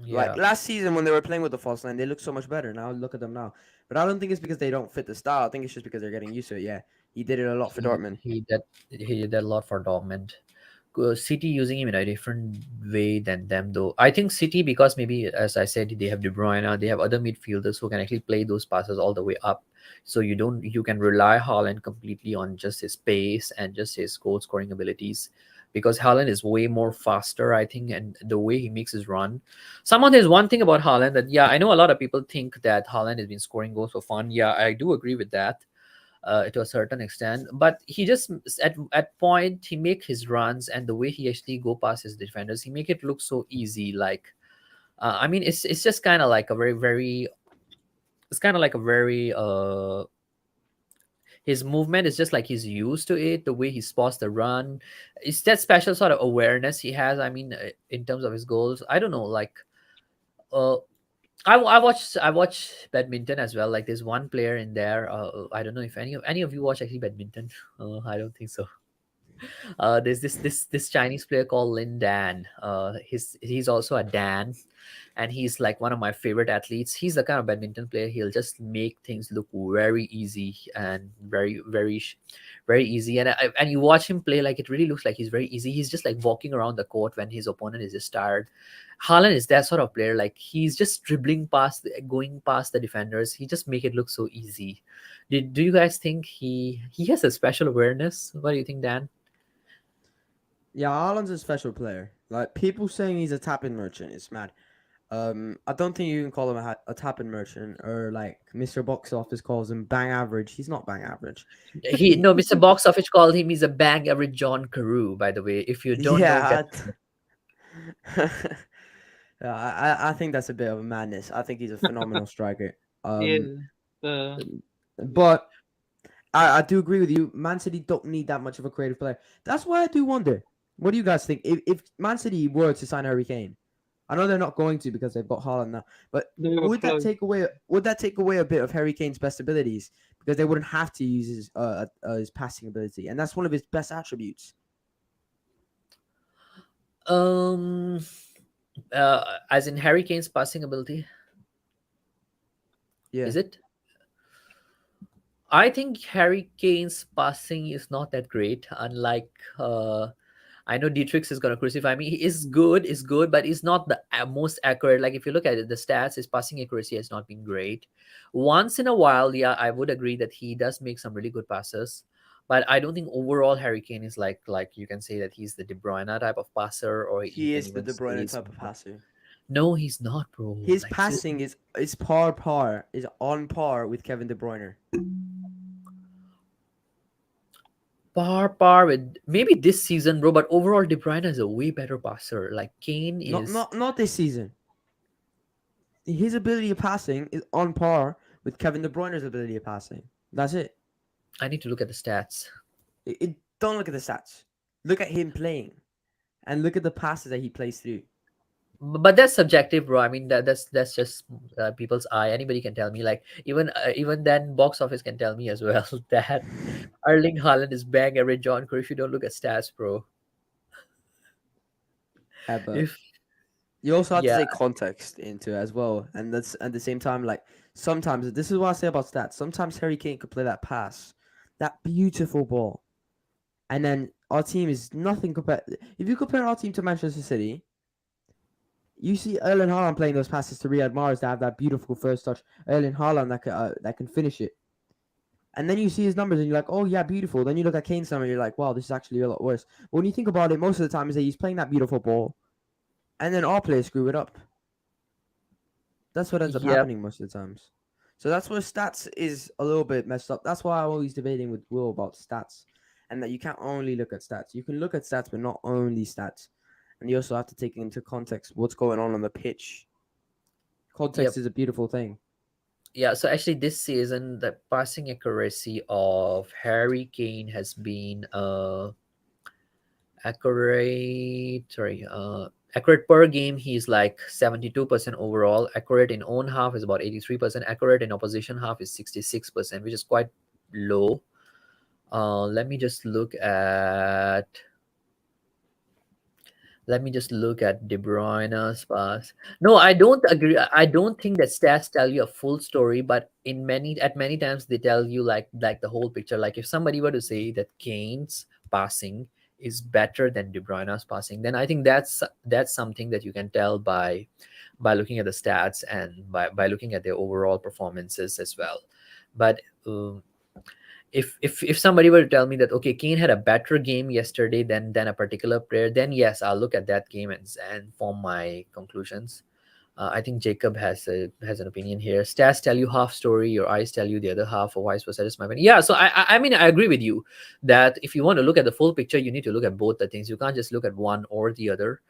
C: Like
A: yeah.
C: last season when they were playing with the false line, they look so much better. Now look at them now. But I don't think it's because they don't fit the style. I think it's just because they're getting used to it. Yeah, he did it a lot for
A: he
C: Dortmund.
A: he did he did a lot for Dortmund. City using him in a different way than them, though. I think City, because maybe as I said, they have De Bruyne, they have other midfielders who can actually play those passes all the way up. So you can rely Haaland completely on just his pace and just his goal scoring abilities. Because Haaland is way more faster, I think, and the way he makes his run. There's one thing about Haaland that, yeah, I know a lot of people think that Haaland has been scoring goals for fun. Yeah, I do agree with that to a certain extent, but he just at point he make his runs, and the way he actually go past his defenders, he make it look so easy. Like I mean, it's just kind of like a very it's kind of like a very his movement is just like he's used to it, the way he spots the run. It's that special sort of awareness he has. I mean, in terms of his goals, I don't know, like uh I watch badminton as well. Like there's one player in there. I don't know if any of you watch actually badminton. I don't think so. There's this Chinese player called Lin Dan. He's also a Dan, and he's like one of my favorite athletes. He's the kind of badminton player, he'll just make things look very easy and very easy. And you watch him play, like it really looks like he's very easy. He's just like walking around the court when his opponent is just tired. Haaland is that sort of player, like he's just dribbling past going past the defenders, he just make it look so easy. Do you guys think he has a special awareness? What do you think, Dan?
C: Yeah, Haaland's a special player. Like people saying he's a tapping merchant, it's mad. I don't think you can call him a tapping merchant, or like Mr. Box Office calls him bang average. He's not bang average.
A: He no, Mr. Box Office called him, he's a bang average John Carew, by the way. If you don't know,
C: Yeah,
A: get
C: yeah, I think that's a bit of a madness. I think he's a phenomenal striker.
B: Yeah.
C: But I do agree with you. Man City don't need that much of a creative player. That's why I do wonder. What do you guys think? If Man City were to sign Harry Kane, I know they're not going to because they've got Haaland now. But
B: They were
C: would that
B: close.
C: take away? Would that take away a bit of Harry Kane's best abilities because they wouldn't have to use his passing ability, and that's one of his best attributes.
A: um as in Harry Kane's passing ability,
C: Yeah,
A: is it? I think Harry Kane's passing is not that great. Unlike, I know Dietrich is gonna crucify me. He is good, but he's not the most accurate. Like if you look at it, the stats, his passing accuracy has not been great. Once in a while, yeah, I would agree that he does make some really good passes, but I don't think overall Harry Kane is like you can say that he's the De Bruyne type of passer, or you
C: he
A: can
C: is the
A: even
C: De
A: say
C: Bruyne
A: he's
C: type of passer.
A: no, he's not, bro.
C: His
A: Like seriously.
C: passing is is on par with Kevin De Bruyne.
A: Par with maybe this season, bro. But overall, De Bruyne is a way better passer. Like Kane
C: Not
A: is.
C: not not this season. His ability of passing is on par with Kevin De Bruyne's ability of passing. That's it.
A: I need to look at the stats.
C: Don't look at the stats. Look at him playing, and look at the passes that he plays through.
A: But that's subjective, bro. I mean, that's just people's eye. Anybody can tell me. Like even then, box office can tell me as well that Erling Haaland is bang average John Curry. If you don't look at stats, bro.
C: But
A: If
C: you also have to
A: yeah,
C: take context into it as well, and that's at the same time. Like sometimes, this is what I say about stats. Sometimes Harry Kane could play that pass, that beautiful ball, and then our team is nothing compared. If you compare our team to Manchester City, you see Erling Haaland playing those passes to Riyad Mahrez that have that beautiful first touch. Erling Haaland that can finish it. And then you see his numbers and you're like, oh yeah, beautiful. Then you look at Kane's number and you're like, wow, this is actually a lot worse. But when you think about it, most of the time is that he's playing that beautiful ball, and then our players screw it up. That's what ends up
A: yep,
C: happening most of the times. So that's where stats is a little bit messed up. That's why I'm always debating with Will about stats, and that you can't only look at stats. You can look at stats, but not only stats. And you also have to take into context what's going on the pitch.
A: yep.
C: Context is a beautiful thing.
A: Yeah, so actually this season the passing accuracy of Harry Kane has been accurate per game. He's like 72% overall. Accurate in own half is about 83%. Accurate in opposition half is 66%, which is quite low. Let me just look at De Bruyne's pass. No, I don't agree. I don't think that stats tell you a full story, but at many times they tell you like the whole picture. Like if somebody were to say that Kane's passing is better than De Bruyne's passing, then I think that's something that you can tell by looking at the stats and by looking at their overall performances as well. But if somebody were to tell me that okay, Kane had a better game yesterday than a particular player, then yes, I'll look at that game and form my conclusions. I think Jacob has an opinion here. Stats tell you half story, your eyes tell you the other half, or vice versa. That's my opinion. Yeah, so I mean I agree with you that if you want to look at the full picture, you need to look at both the things. You can't just look at one or the other.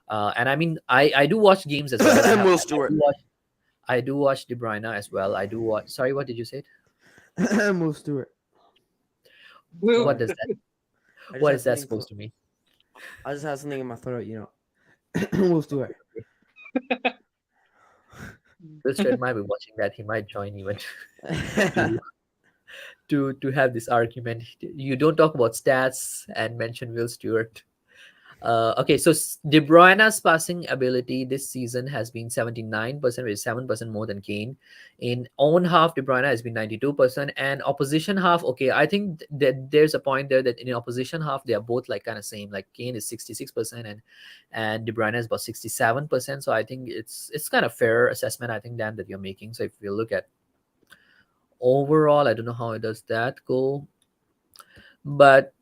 A: And I mean I do watch games as well.
C: Will Stewart.
A: I do watch De Bruyne as well. I do watch. Sorry, what did you say?
C: Will Stewart.
B: Will,
A: What
C: Sorry.
A: does that?
C: I just
A: What
C: had
A: is that
C: something.
A: supposed to mean?
C: I just had something in my throat. Will Stewart.
A: Wilstred might be watching that. He might join even to to have this argument. You don't talk about stats and mention Will Stewart. Okay, so De Bruyne's passing ability this season has been 79%, which is 7% more than Kane. In own half, De Bruyne has been 92%, and opposition half. Okay, I think that there's a point there that in opposition half they are both like kind of same. Like Kane is 66%, and De Bruyne is about 67%. So I think it's kind of fair assessment. I think Dan that you're making. So if you look at overall, I don't know how does that go, but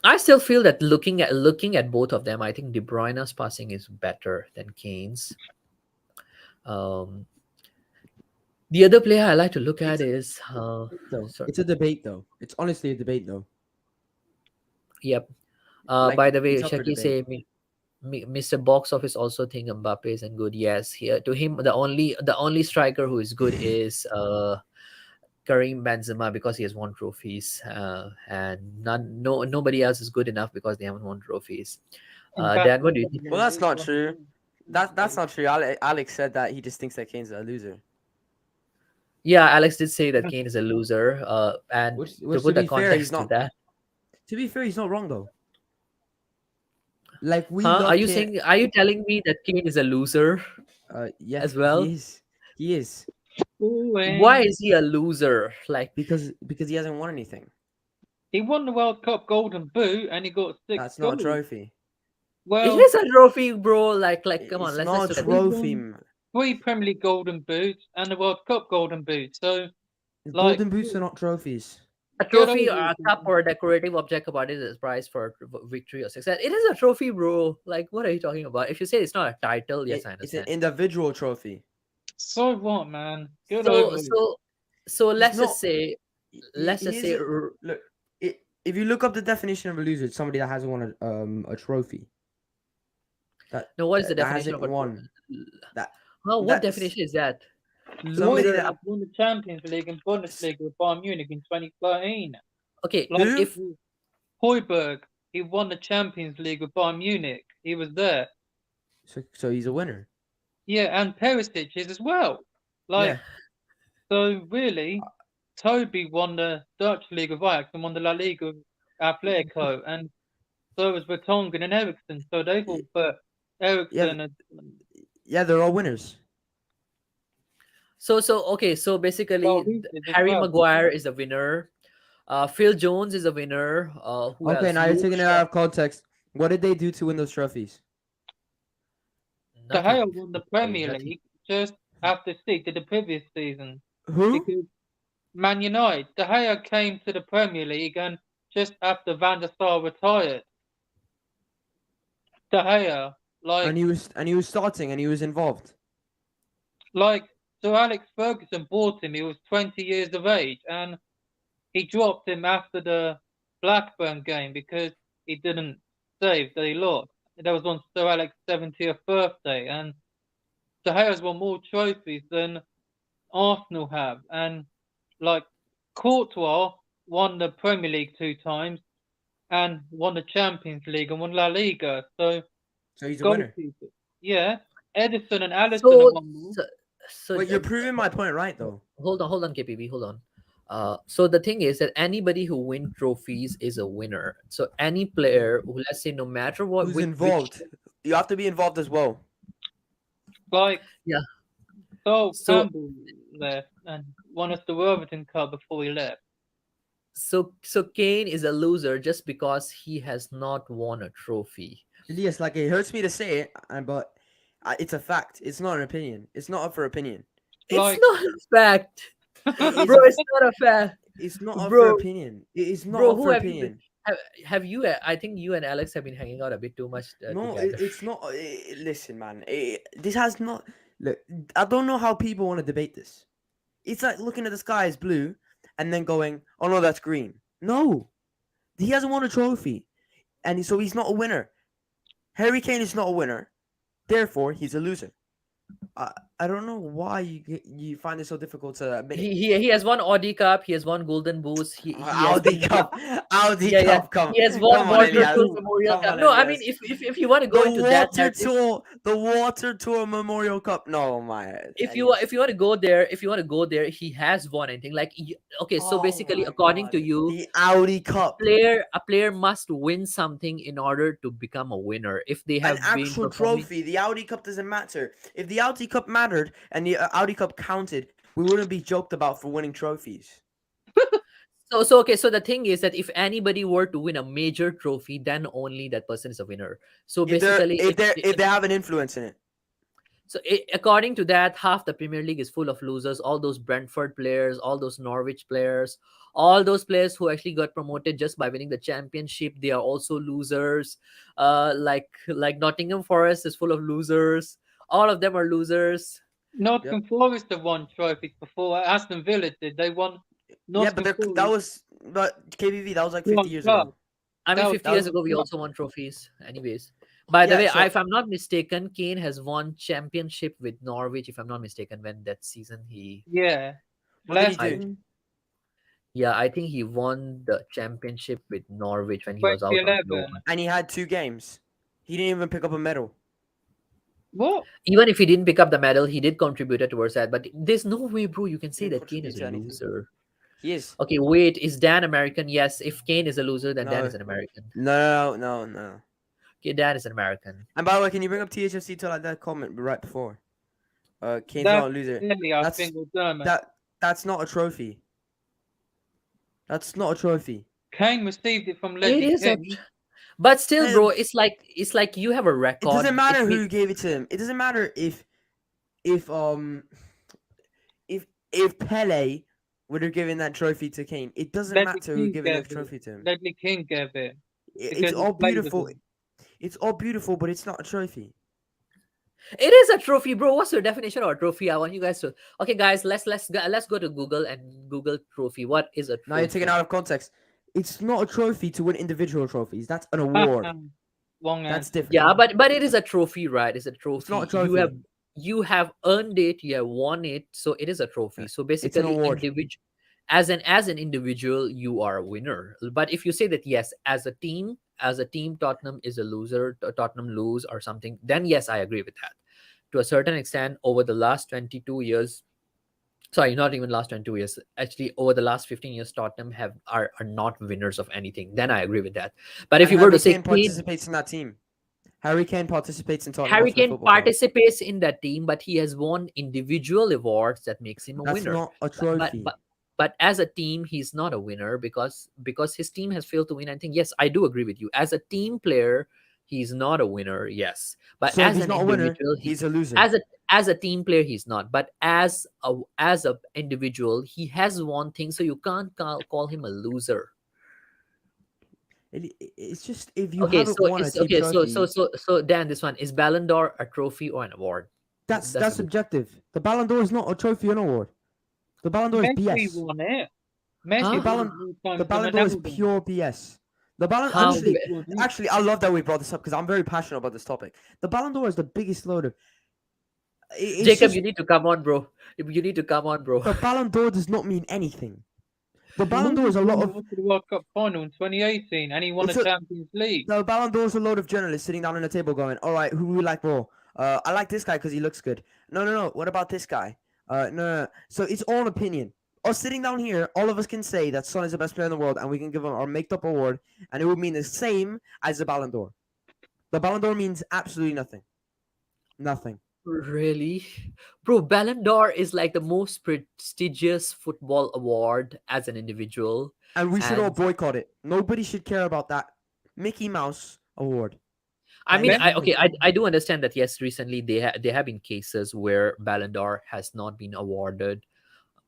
A: I still feel that looking at both of them, I think De Bruyne's passing is better than Kane's. Um, the other player I like to look at
C: It's
A: is
C: though.
A: sorry,
C: It's a debate though. It's honestly a debate though.
A: yep.
C: Like
A: By the way,
C: it's up for
A: Shaki
C: debate.
A: say Mr. Box Office also think Mbappe isn't good. Yes, here to him the only striker who is good is Karim Benzema because he has won trophies, and nobody else is good enough because they haven't won trophies.
B: Mbappe
A: Dan, what do you
B: probably
A: think?
C: Well,
B: gonna
C: that's
B: lose
C: not
B: one
C: true.
B: soon.
C: That's not true. Alex said that he just thinks that Kane's a loser.
A: Yeah, Alex did say that Kane is a loser. And to
C: Which to
A: put a
C: be fair, he's
A: context to
C: not.
A: that,
C: To be fair, he's not wrong though. Like we
A: huh? Are
C: love
A: you
C: Kane.
A: saying? Are you telling me that Kane is a loser
C: Yeah,
A: as well?
C: he is. He is
A: Why
B: Booing.
A: is he a loser? Like,
C: because he hasn't won anything.
B: He won the World Cup Golden Boot and he got six
C: That's not a
B: goals.
C: trophy.
A: it
B: Well,
A: is a trophy, bro. Like, come on,
C: It's
A: let's
C: not a
A: look at
B: he
A: this.
C: trophy.
B: won three Premier League Golden Boots and the World Cup Golden Boot. So, like,
C: Golden boots are not trophies.
A: A
B: get
A: trophy
B: over
A: or
B: it.
A: a cup or a decorative object about it is prize for victory or success. It is a trophy, bro. Like, what are you talking about? If you say it's not a title, yes, I
C: It's an
A: understand.
C: individual trophy.
B: So what, man? Get
A: So,
B: over it.
A: so, so
C: He's
A: let's just
C: not.
A: say, let's
C: He
A: just say,
C: isn't. Look, if you look up the definition of a loser, it's somebody that hasn't won a trophy.
A: no. What is the
C: That
A: definition
C: hasn't
A: of a?
C: won. That
A: Well, what
C: that's
A: definition is that?
C: somebody
B: Leute
C: that
B: won the Champions League and Bundesliga with Bayern Munich in 2013.
A: Okay,
B: Like,
C: who?
A: if
B: Hoiberg, he won the Champions League with Bayern Munich. He was there.
C: So he's a winner.
B: Yeah, and Perisic is as well.
C: Yeah.
B: Like, so really, Toby won the Dutch League with Ajax and won the La Liga with Atletico, and so was Vertonghen and Ericsson. So they've all put
C: Yeah.
B: Ericsson and
C: Yeah. They're all winners.
A: okay, so basically,
B: Maurice as
A: Harry
B: well.
A: Maguire is a winner. Phil Jones is a winner. Who
C: Okay,
A: else?
C: now you're
A: Luke
C: taking it
A: Shaw.
C: out of context. What did they do to win those trophies?
B: De Gea
A: Nothing.
B: won the
C: Okay,
B: Premier
C: nothing.
B: League just after City the previous season
C: Who?
B: because Man United, De Gea came to the Premier League and just after Van der Sar retired. De Gea, like
C: And he was starting and he was involved.
B: like Sir Alex Ferguson bought him. He was 20 years of age, and he dropped him after the Blackburn game because he didn't save. They lost. That was on Sir Alex's 70th birthday, and De Gea's won more trophies than Arsenal have, and like Courtois won the Premier League 2 times and won the Champions League and won La Liga. So
C: So he's a winner.
B: goalkeeper, yeah. Edison and Allison have
A: So,
B: won more.
A: so, so
C: Wait, you're proving my point right though.
A: hold on, KPB, hold on. So the thing is that anybody who wins trophies is a winner. So any player who, let's say, no matter what,
C: Who's
A: which
C: involved? You have to be involved as well.
B: Like
A: yeah.
B: Sol
A: So
B: Campbell left and won us the Worthington Cup before he left.
A: so Kane is a loser just because he has not won a trophy.
C: Elias, like it hurts me to say it, but it's a fact. It's not an opinion. It's not up for opinion.
A: It's
B: Like
A: not a fact,
C: It is
A: bro.
C: a
A: It's not a fact,
C: It's not up for
A: bro.
C: opinion. It is not
A: Bro,
C: up
A: who
C: for
A: have you been?
C: opinion.
A: Have you? I think you and Alex have been hanging out a bit too much
C: No,
A: together.
C: it's not. Listen, man. This has not. Look, I don't know how people want to debate this. It's like looking at the sky as blue and then going, "Oh no, that's green." No, he hasn't won a trophy, and so he's not a winner. Harry Kane is not a winner. Therefore, he's a loser. I don't know why you find it so difficult to admit it.
A: He has won Audi Cup. He has won Golden Boots. He has
C: Audi
A: been
C: Cup, Audi
A: yeah,
C: Cup, come,
A: he has won
C: come on,
A: Water
C: Elias,
A: Tour
B: Ooh,
A: Memorial
C: come
A: Cup.
C: on,
A: No, I mean
C: Elias.
A: if you want to go into that narrative,
C: The Water Tour Memorial Cup. No, my
A: if
C: Elias.
A: you want to go there, if you want to go there, he has won anything. Like okay, so
C: Oh
A: basically,
C: my
A: according to
C: God,
A: you,
C: the Audi Cup,
A: a player must win something in order to become a winner. If they
C: an
A: have been
C: actual
A: performing,
C: trophy. The Audi Cup doesn't matter. If the Audi Cup mattered and the Audi Cup counted, we wouldn't be joked about for winning trophies.
A: so okay. So the thing is that if anybody were to win a major trophy, then only that person is a winner. So
C: If they're
A: basically,
C: if they're if they have an influence in it.
A: according to that, half the Premier League is full of losers. All those Brentford players, all those Norwich players, all those players who actually got promoted just by winning the championship, they are also losers. Like Nottingham Forest is full of losers. All of them are losers.
C: Yep.
B: Nottingham Forest have won trophies before. Aston Villa did. They won
C: Yeah, but
B: Nottingham
C: that
B: Forest
C: was but KBV that was like 50
B: World
C: years ago.
B: Cup.
A: I mean,
B: That was
A: 50
C: That
A: years
C: was
A: ago, we
B: Cup.
A: also won trophies. Anyways, by the
C: yeah.
A: way,
C: So
A: if I'm not mistaken, Kane has won championship with Norwich. If I'm not mistaken, when that season
B: Yeah.
C: what did he
A: I
C: do?
B: Lesson
A: yeah, I think he won the championship with Norwich when he was out on loan.
B: 2011.
C: And he had 2 games. He didn't even pick up a medal.
B: What?
A: Even if he didn't pick up the medal, he did contribute towards that. But there's no way, bro, you can
C: He
A: say
C: didn't
A: that Kane
C: contribute
A: is a
C: to anything.
A: loser.
C: He is.
A: Okay, wait, is Dan American? Yes. If Kane is a loser, then Dan
C: No,
A: is an American.
C: no.
A: Okay, Dan is an American.
C: And by the way, can you bring up THFC to like that comment right before? Kane's
B: That's
C: not a loser.
B: clearly our
C: That's
B: single German.
C: that's not a trophy. That's not a trophy.
B: Kane received it from
A: It
B: Ledley
A: is
B: King.
A: but still,
C: Uh,
A: bro, it's like you have a
C: It doesn't
A: record.
C: matter who gave it to him. It doesn't matter if if Pele would have given that trophy to Kane. It doesn't
B: Ledley
C: matter who
B: King
C: giving the
B: gave it.
C: trophy to him.
B: Ledley King gave it
C: It's
B: because he
C: all
B: played with
C: beautiful.
B: him.
C: It's all beautiful, but it's not a trophy.
A: It is a trophy, bro. What's your definition of a trophy? I want you guys to. Okay, guys, let's go to Google and Google trophy. What is a
C: Now you're taken
A: trophy?
C: out of context. It's not a trophy to win individual trophies. That's an award.
B: Wrong
C: That's
B: answer.
C: different.
A: Yeah, but it is a trophy, right? It's a
C: It's not a
A: trophy.
C: trophy.
A: You have earned it. You have won it. So it is a trophy. So
C: It's an
A: basically,
C: award.
A: as an individual, you are a winner. But if you say that yes, as a team, Tottenham is a loser. Tottenham lose or something. Then yes, I agree with that. To a certain extent, over the last 22 years, sorry, not even last 22 years, actually over the last 15 years, Tottenham are not winners of anything. Then I agree with that. But if
C: And
A: you were to
C: Harry
A: say
C: Kane
A: Kane,
C: participates in that team. Harry Kane participates in Tottenham
A: Harry
C: Hotspur
A: Kane
C: Football Club.
A: participates in that team, but he has won individual awards that makes him a
C: That's
A: winner.
C: not a
A: But but
C: trophy.
A: but, but as a team, he's not a winner because his team has failed to win. I think yes, I do agree with you. As a team player, he's not a winner. Yes, but
C: So if
A: as
C: he's
A: an
C: not a winner,
A: individual,
C: he's a loser.
A: as a team player, he's not. But as a individual, he has won things, so you can't call him a loser.
C: It's just if you
A: Okay,
C: haven't
A: so
C: won a
A: it's
C: team
A: okay. So so
C: trophy,
A: so so Dan, this one is Ballon d'Or a trophy or an award? That's
C: that's
A: a good.
C: subjective. The Ballon d'Or is not a trophy or an award. The Ballon d'Or is
B: Messi
C: BS.
B: won it.
C: The
A: Huh?
B: Messi won
C: Ballon
B: it more
C: the
B: times than
C: Ballon d'Or is
B: Ronaldo.
C: pure BS. The Ballon
A: How?
B: Modric won it.
C: actually I love that we brought this up because I'm very passionate about this topic. The Ballon d'Or is the biggest load of it's
A: Jacob,
C: just
A: you need to come on, bro. You need to come on, bro.
C: the Ballon d'Or does not mean anything. The Ballon d'Or is
B: Modric
C: a lot
B: won it
C: of
B: after the World Cup final in 2018, and he won the
C: it's a
B: Champions League.
C: the Ballon d'Or is a load of journalists sitting down on a table going, all right, who we like more? I like this guy because he looks good. No. What about this guy? No. So it's all opinion. Us sitting down here, all of us can say that Son is the best player in the world, and we can give him our made-up award, and it would mean the same as the Ballon d'Or. The Ballon d'Or means absolutely nothing. Nothing.
A: Really? Bro, Ballon d'Or is like the most prestigious football award as an individual.
C: And we should all
A: And
C: boycott it. Nobody should care about that Mickey Mouse award.
A: I mean,
C: Thank
A: I
C: you.
B: Messi,
A: okay, I do understand that yes, recently there have been cases where Ballon d'Or has not been awarded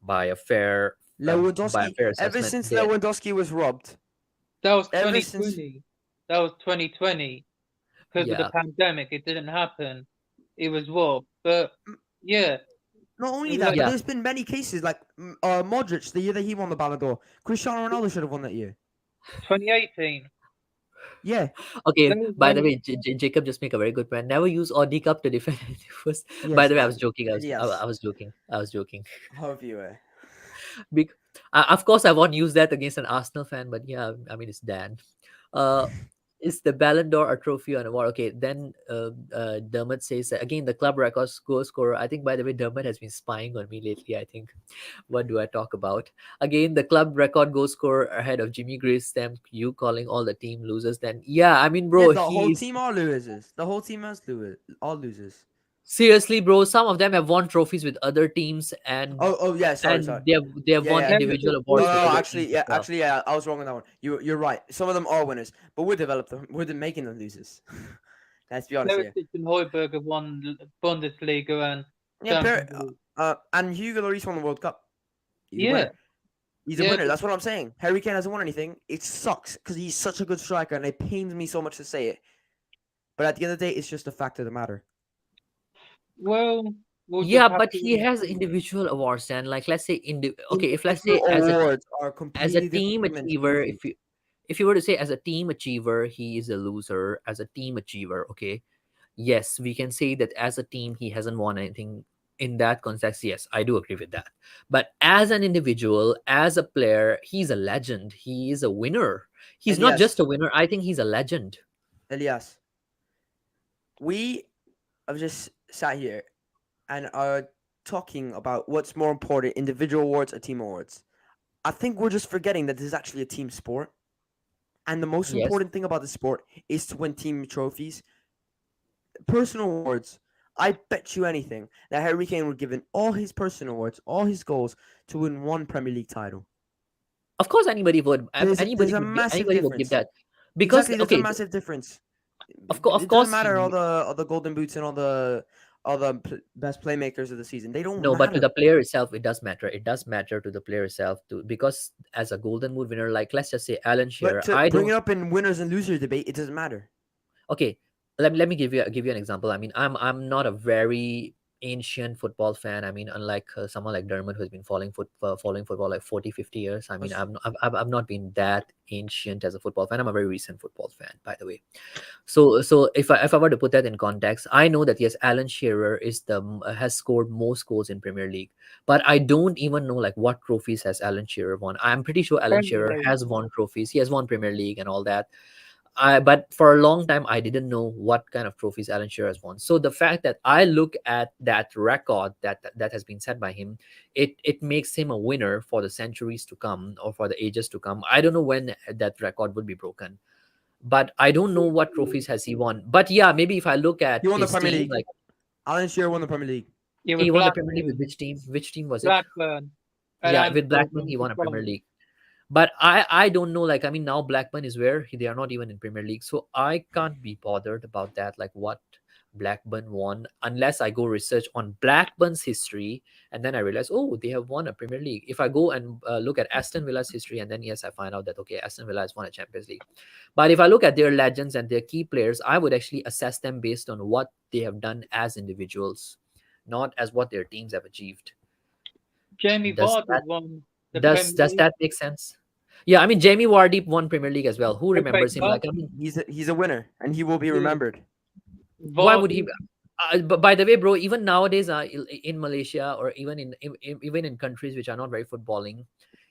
A: by a fair by a
C: Lewandowski,
A: fair
C: ever
A: assessment.
C: since Lewandowski was robbed,
B: that was
C: ever since
B: 2020. That was 2020. Because of the
A: Yeah.
B: pandemic, it didn't happen. It was robbed. But yeah,
C: not
B: it
C: only
B: was
C: that,
B: like
C: but
A: Yeah.
C: there's been many cases like Modric the year that he won the Ballon d'Or. Cristiano Ronaldo should have won that year.
B: 2018.
C: Yeah.
A: Okay,
B: They,
A: by the
B: they,
A: way, Jacob just make a very good point. Never use Audi Cup to defend first. By
C: Yes.
A: the way, I was joking. I
C: Yes.
A: was joking. I was joking.
C: How view it.
A: Bec- of course, I won't use that against an Arsenal fan, but yeah, I mean, it's Dan. Uh, is the Ballon d'Or a trophy or an award? Okay, then Dermot says that again, the club record goal scorer. I think, by the way, Dermot has been spying on me lately. I think. What do I talk about? Again, the club record goal scorer ahead of Jimmy Grace Stamp. You calling all the team losers? Then yeah, I mean,
C: Yeah,
A: bro,
C: the whole
A: he's
C: team are losers. The whole team has losers. All losers.
A: seriously, bro. Some of them have won trophies with other teams,
C: Oh yeah. Sorry. Sorry.
A: and they have
C: Yeah,
A: won
C: yeah.
A: individual
C: No,
A: awards with
C: no, no.
A: other teams
C: Actually,
A: as
C: yeah.
A: well.
C: Actually, yeah. I was wrong on that one. You're right. Some of them are winners, but we're developing. We're making them losers. Let's be honest here.
B: Perisic and Højbjerg have won Bundesliga and
C: Yeah.
B: Champions League.
C: And Hugo Lloris won the World Cup. He's a
B: Yeah,
C: winner. He's a
B: yeah,
C: winner. That's what I'm saying. Harry Kane hasn't won anything. It sucks because he's such a good striker, and it pains me so much to say it. But at the end of the day, it's just a fact of the matter.
B: well, we'll just
A: Yeah,
B: have
A: but
B: to
A: he
B: wait and
A: has
B: see.
A: individual awards, and like let's say okay, if let's say
C: Individual awards are
A: as a
C: completely different
A: team
C: thing than
A: achiever,
C: trophies.
A: if you were to say as a team achiever, he is a loser. As a team achiever, okay, yes, we can say that as a team he hasn't won anything in that context. Yes, I do agree with that. But as an individual, as a player, he's a legend. He is a winner. He's not just
C: Elias,
A: a winner. I think he's a legend.
C: Elias, we have just sat here and are talking about what's more important, individual awards or team awards. I think we're just forgetting that this is actually a team sport. And the most
A: Yes.
C: important thing about the sport is to win team trophies. Personal awards. I bet you anything that Harry Kane would give in all his personal awards, all his goals, to win one Premier League title.
A: Of course, anybody would.
C: There's a massive
A: Anybody would give
C: difference.
A: that because
C: Exactly, there's a
A: okay,
C: massive difference.
A: of
C: It doesn't
A: course,
C: matter all the golden boots and all the best playmakers of the season. They don't
A: no, but to the
C: matter.
A: player itself, it does matter. It does matter to the player itself too, because as a Golden Boot winner, like let's just say Alan
C: But
A: Shearer,
C: to
A: I
C: bring
A: don't.
C: it up in winners and losers debate, it doesn't matter.
A: Okay, let me give you an example. I mean, I'm not a very ancient football fan. I mean, unlike someone like Dermot who's been following football like 40, 50 years. I mean,
C: That's-
A: I've not been that ancient as a football fan. I'm a very recent football fan, by the way. So if I were to put that in context, I know that yes, Alan Shearer has scored most goals in Premier League, but I don't even know like what trophies has Alan Shearer won. I'm pretty sure Alan
B: Premier
A: Shearer
B: League.
A: has won trophies. He has won Premier League and all that. But for a long time I didn't know what kind of trophies Alan Shearer has won. So the fact that I look at that record that has been set by him, it makes him a winner for the centuries to come or for the ages to come. I don't know when that record would be broken, but I don't know what trophies has he won. But yeah, maybe if I look
C: He
A: at
C: won the
A: his
C: Premier
A: team,
C: League.
A: like
C: Alan Shearer won the Premier League.
B: Yeah,
A: he
B: with
A: won the Premier League with
B: Blackburn,
A: which team? Which team was it?
B: Blackburn, and
A: Yeah, with
B: Anfield
A: Blackburn
B: and
A: he won a Premier
B: Barcelona.
A: League. But I don't know. Like I mean, now Blackburn is where they are not even in Premier League, so I can't be bothered about that. Like what Blackburn won, unless I go research on Blackburn's history, and then I realize, oh, they have won a Premier League. If I go and look at Aston Villa's history, and then yes, I find out that okay, Aston Villa has won a Champions League. But if I look at their legends and their key players, I would actually assess them based on what they have done as individuals, not as what their teams have achieved.
B: Jamie
A: Does
B: Vardy
A: that
B: won the
A: does
B: Premier
A: does
B: League,
A: that make sense? Yeah, I mean Jamie Vardy won Premier League as well. Who
B: FA
A: remembers him?
B: Cup.
A: Like I mean,
C: He's a winner, and he will be
B: Yeah,
C: remembered.
A: why would he?
B: Vardy.
A: But by the way, bro, even nowadays, in Malaysia or even even in countries which are not very footballing,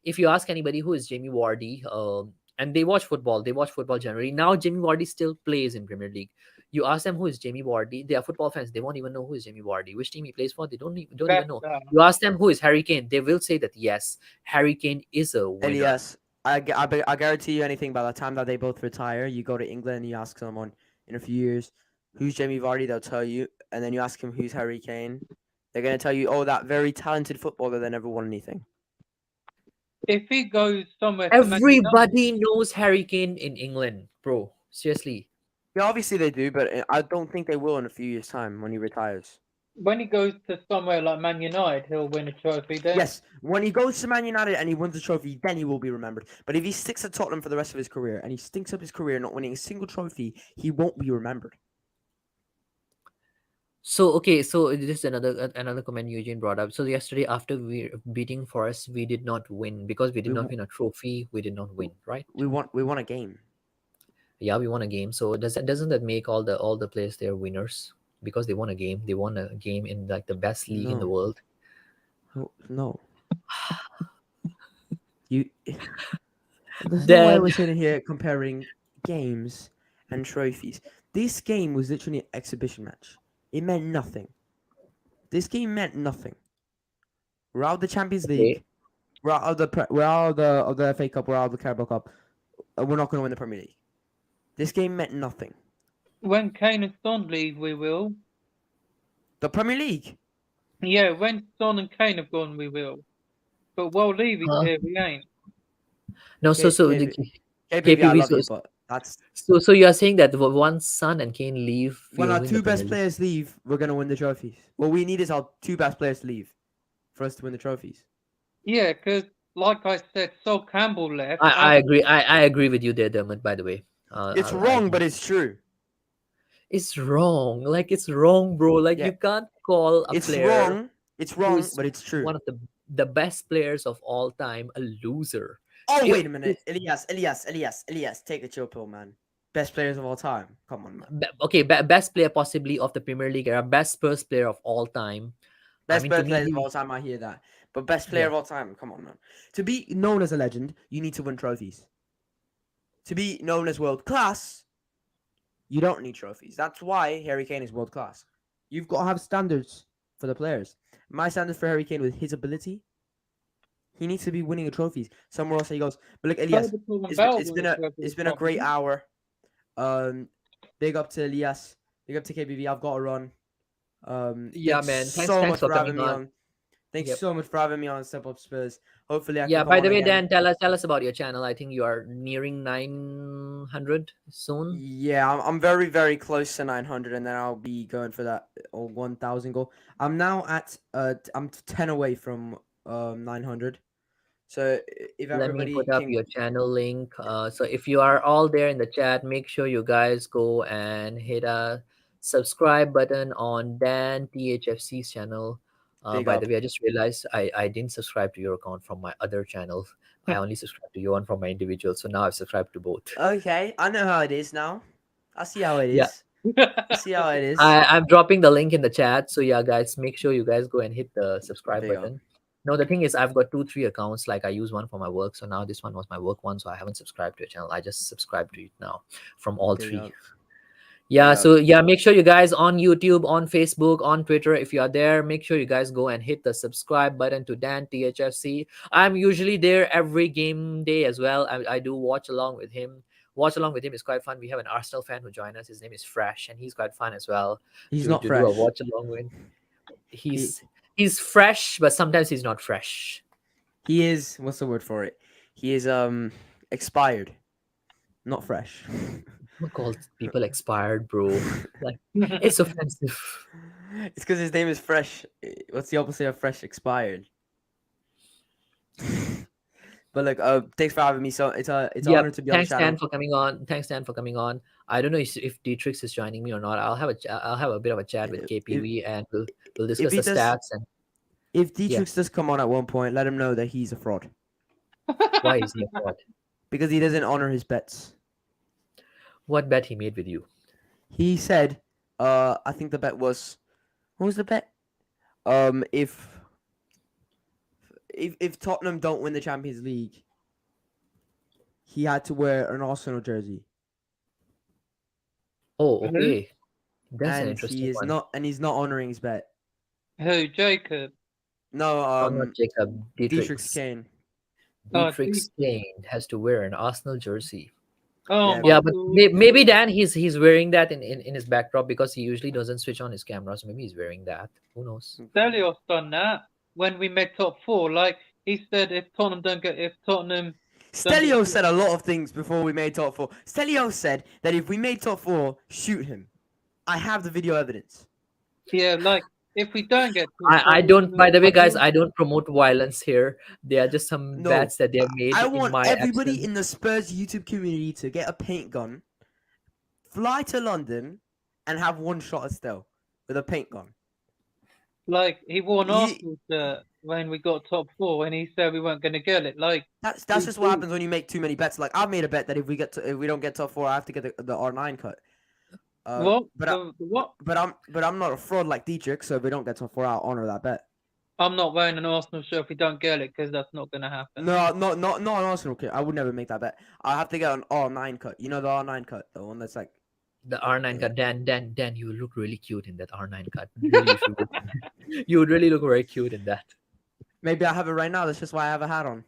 A: if you ask anybody who is Jamie Vardy, and they watch football generally. Now Jamie Vardy still plays in Premier League. You ask them who is Jamie Vardy, they are football fans. They won't even know who is Jamie Vardy, which team he plays for. They don't even know.
B: Leicester.
A: You ask them who is Harry Kane, they will say that yes, Harry Kane is a winner.
C: Elias, I guarantee you anything. By the time that they both retire, you go to England and you ask someone in a few years, who's Jamie Vardy? They'll tell you, and then you ask him who's Harry Kane. They're gonna tell you, oh, that very talented footballer that never won anything.
B: If he goes somewhere to Man United,
A: Everybody knows Harry Kane in England, bro. Seriously.
C: Yeah, obviously they do, but I don't think they will in a few years' time when he retires.
B: when he goes to somewhere like Man United, he'll win a trophy then.
C: Yes, when he goes to Man United and he wins a trophy, then he will be remembered. But if he sticks at Tottenham for the rest of his career and he stinks up his career not winning a single trophy, he won't be remembered.
A: So okay, so this is another comment Eugene brought up. So yesterday after we beating Forest, we did not win because we did
C: We
A: not
C: w-
A: win a trophy. We did not win, right?
C: we won a game.
A: Yeah, we won a game. So doesn't that make all the players there winners because they won a game? They won a game in like the best league in the
C: No,
A: world.
C: no. You. There's no way
A: Then
C: we're sitting here comparing games and trophies. This game was literally an exhibition match. It meant nothing. This game meant nothing. We're out of the Champions
A: okay,
C: League. We're out of the FA Cup. We're out of the Carabao Cup. We're not going to win the Premier League. This game meant nothing.
B: When Kane and Son leave, we will.
C: The Premier League.
B: Yeah, when Son and Kane have gone, we will. But while Levy's
A: uh,
B: here, we ain't.
A: no. So so the
C: KPV, I
A: KPV.
C: love
A: So
C: you, but that's
A: so you are saying that once Son and Kane leave, we
C: when
A: will
C: our
A: win the
C: two
A: Premier
C: best
A: League.
C: players leave, we're going to win the trophies. What we need is our two best players to leave for us to win the trophies.
B: Yeah, because like I said, Sol Campbell left.
A: I agree. I agree with you there, Dermot. By the way,
C: It's
A: I
C: wrong, but it's true.
A: it's wrong. Like it's wrong, bro. Like
C: Yeah,
A: you can't call a
C: it's
A: player
C: wrong. It's
A: who
C: wrong,
A: is
C: but it's true.
A: one of the best players of all time a loser.
C: Oh,
A: You,
C: wait a minute. Elias, take the chill pill, man. Best players of all time. Come on, man.
A: okay, best player possibly of the Premier League era, best Spurs player of all time. I
C: Best
A: mean, to me,
C: players of all time, I hear that. But best player
A: yeah.
C: of all time, come on, man. To be known as a legend, you need to win trophies. To be known as world class, you don't need trophies. That's why Harry Kane is world class. You've got to have standards for the players. My standards for Harry Kane with his ability, he needs to be winning the trophies. Somewhere else he goes. But look, Elias, it's been a great hour. Big up to Elias. Big up to KBV. I've got to run.
A: Yeah,
C: Thanks
A: man.
C: so
A: Thanks
C: much
A: for
C: for having
A: coming
C: me
A: on.
C: on. Thanks
A: Yep.
C: so much for having me on Step Up Spurs. Hopefully I can
A: Yeah.
C: come
A: By
C: on
A: the way,
C: again.
A: Dan, tell us about your channel. I think you are nearing 900 soon.
C: Yeah, I'm very, very close to 900, and then I'll be going for that 1,000 goal. I'm now at I'm 10 away from 900. So if
A: Let me
C: everybody
A: put up
C: can,
A: your channel link. So if you are all there in the chat, make sure you guys go and hit a subscribe button on Dan THFC's channel.
C: big
A: By the
C: up.
A: way, I just realized I didn't subscribe to your account from my other channel. I only subscribed to your one from my individual. So now I've subscribed to both.
C: Okay, I know how it is now. I see how it
A: Yeah.
C: is. I see how it is.
A: I'm dropping the link in the chat. So yeah, guys, make sure you guys go and hit the subscribe
C: Big up.
A: button. No, the thing is, I've got 3 accounts. Like I use one for my work, so now this one was my work one. So I haven't subscribed to a channel. I just subscribed to it now from all
C: Big
A: 3.
C: up.
A: Yeah.
C: Big
A: So
C: up.
A: yeah, make sure you guys on YouTube, on Facebook, on Twitter, if you are there, make sure you guys go and hit the subscribe button to Dan THFC. I'm usually there every game day as well. I do watch along with him. Watch along with him is quite fun. We have an Arsenal fan who joined us. His name is Fresh, and he's quite fun as well
C: He's
A: to
C: not
A: do a
C: fresh.
A: watch along with.
C: He
A: He's fresh, but sometimes he's not fresh.
C: he is, what's the word for it? He is expired, not fresh.
A: Don't call people expired, bro. Like it's offensive.
C: It's because his name is Fresh. What's the opposite of fresh? Expired. But look, thanks for having me. So it's an
A: Yeah,
C: honor to be on the
A: thanks
C: channel.
A: Dan for coming on. Thanks Dan for coming on. I don't know if Dietrich is joining me or not. I'll have a bit of a chat with
C: If
A: KPV and we'll
C: if
A: discuss
C: he
A: the
C: does,
A: stats and
C: if
A: yeah,
C: Dietrich does come on at one point, let him know that he's a fraud
A: why is he a fraud?
C: because he doesn't honor his bets.
A: What bet he made with you?
C: He said, I think the bet was, what was the bet? If Tottenham don't win the Champions League, he had to wear an Arsenal jersey,
A: Oh,
B: Who?
A: okay. That's an
C: and
A: interesting one.
C: he's not honoring his bet.
B: Who? Jacob?
C: No,
A: Oh, not Jacob.
C: Dietrich's
A: Dietrich's.
C: Kane.
B: Oh,
A: Dietrich's Kane has to wear an Arsenal jersey.
B: Oh
C: Yeah,
B: my
A: Yeah, but
B: God.
A: maybe Dan he's wearing that in his backdrop because he usually doesn't switch on his camera. So maybe he's wearing that. Who knows?
B: Stelios done that when we made top 4. Like he said, if Tottenham don't get
C: Stelio said a lot of things before we made top 4. Stelio said that if we made top 4, shoot him. I have the video evidence.
B: yeah, like if we don't get top 4,
A: I don't. By the way, guys, I don't promote violence here. They are just some
C: No,
A: bets that they have made
C: I
A: in
C: want
A: my
C: everybody
A: absence.
C: in the Spurs YouTube community to get a paint gun, fly to London, and have one shot at Stel with a paint gun.
B: Like he wore an
C: He
B: Arsenal shirt when we got top four, and he said we weren't going to get it. Like
C: that's just what happens when you make too many bets. Like I've made a bet that if we don't get top four, I have to get the R9 cut.
B: what
C: But
B: the what?
C: but I'm not a fraud like Dietrich, so if we don't get top four, I'll honor that bet.
B: I'm not wearing an Arsenal shirt if we don't get it because that's not going to happen.
C: No, not an Arsenal kit. I would never make that bet. I have to get an R9 cut. You know the R9 cut, the one that's like
A: The R9
C: yeah.
A: cut, Dan, you look really cute in that R9 cut. Really, you should. You would really look very cute in that.
C: Maybe I have it right now. That's just why I have a hat on.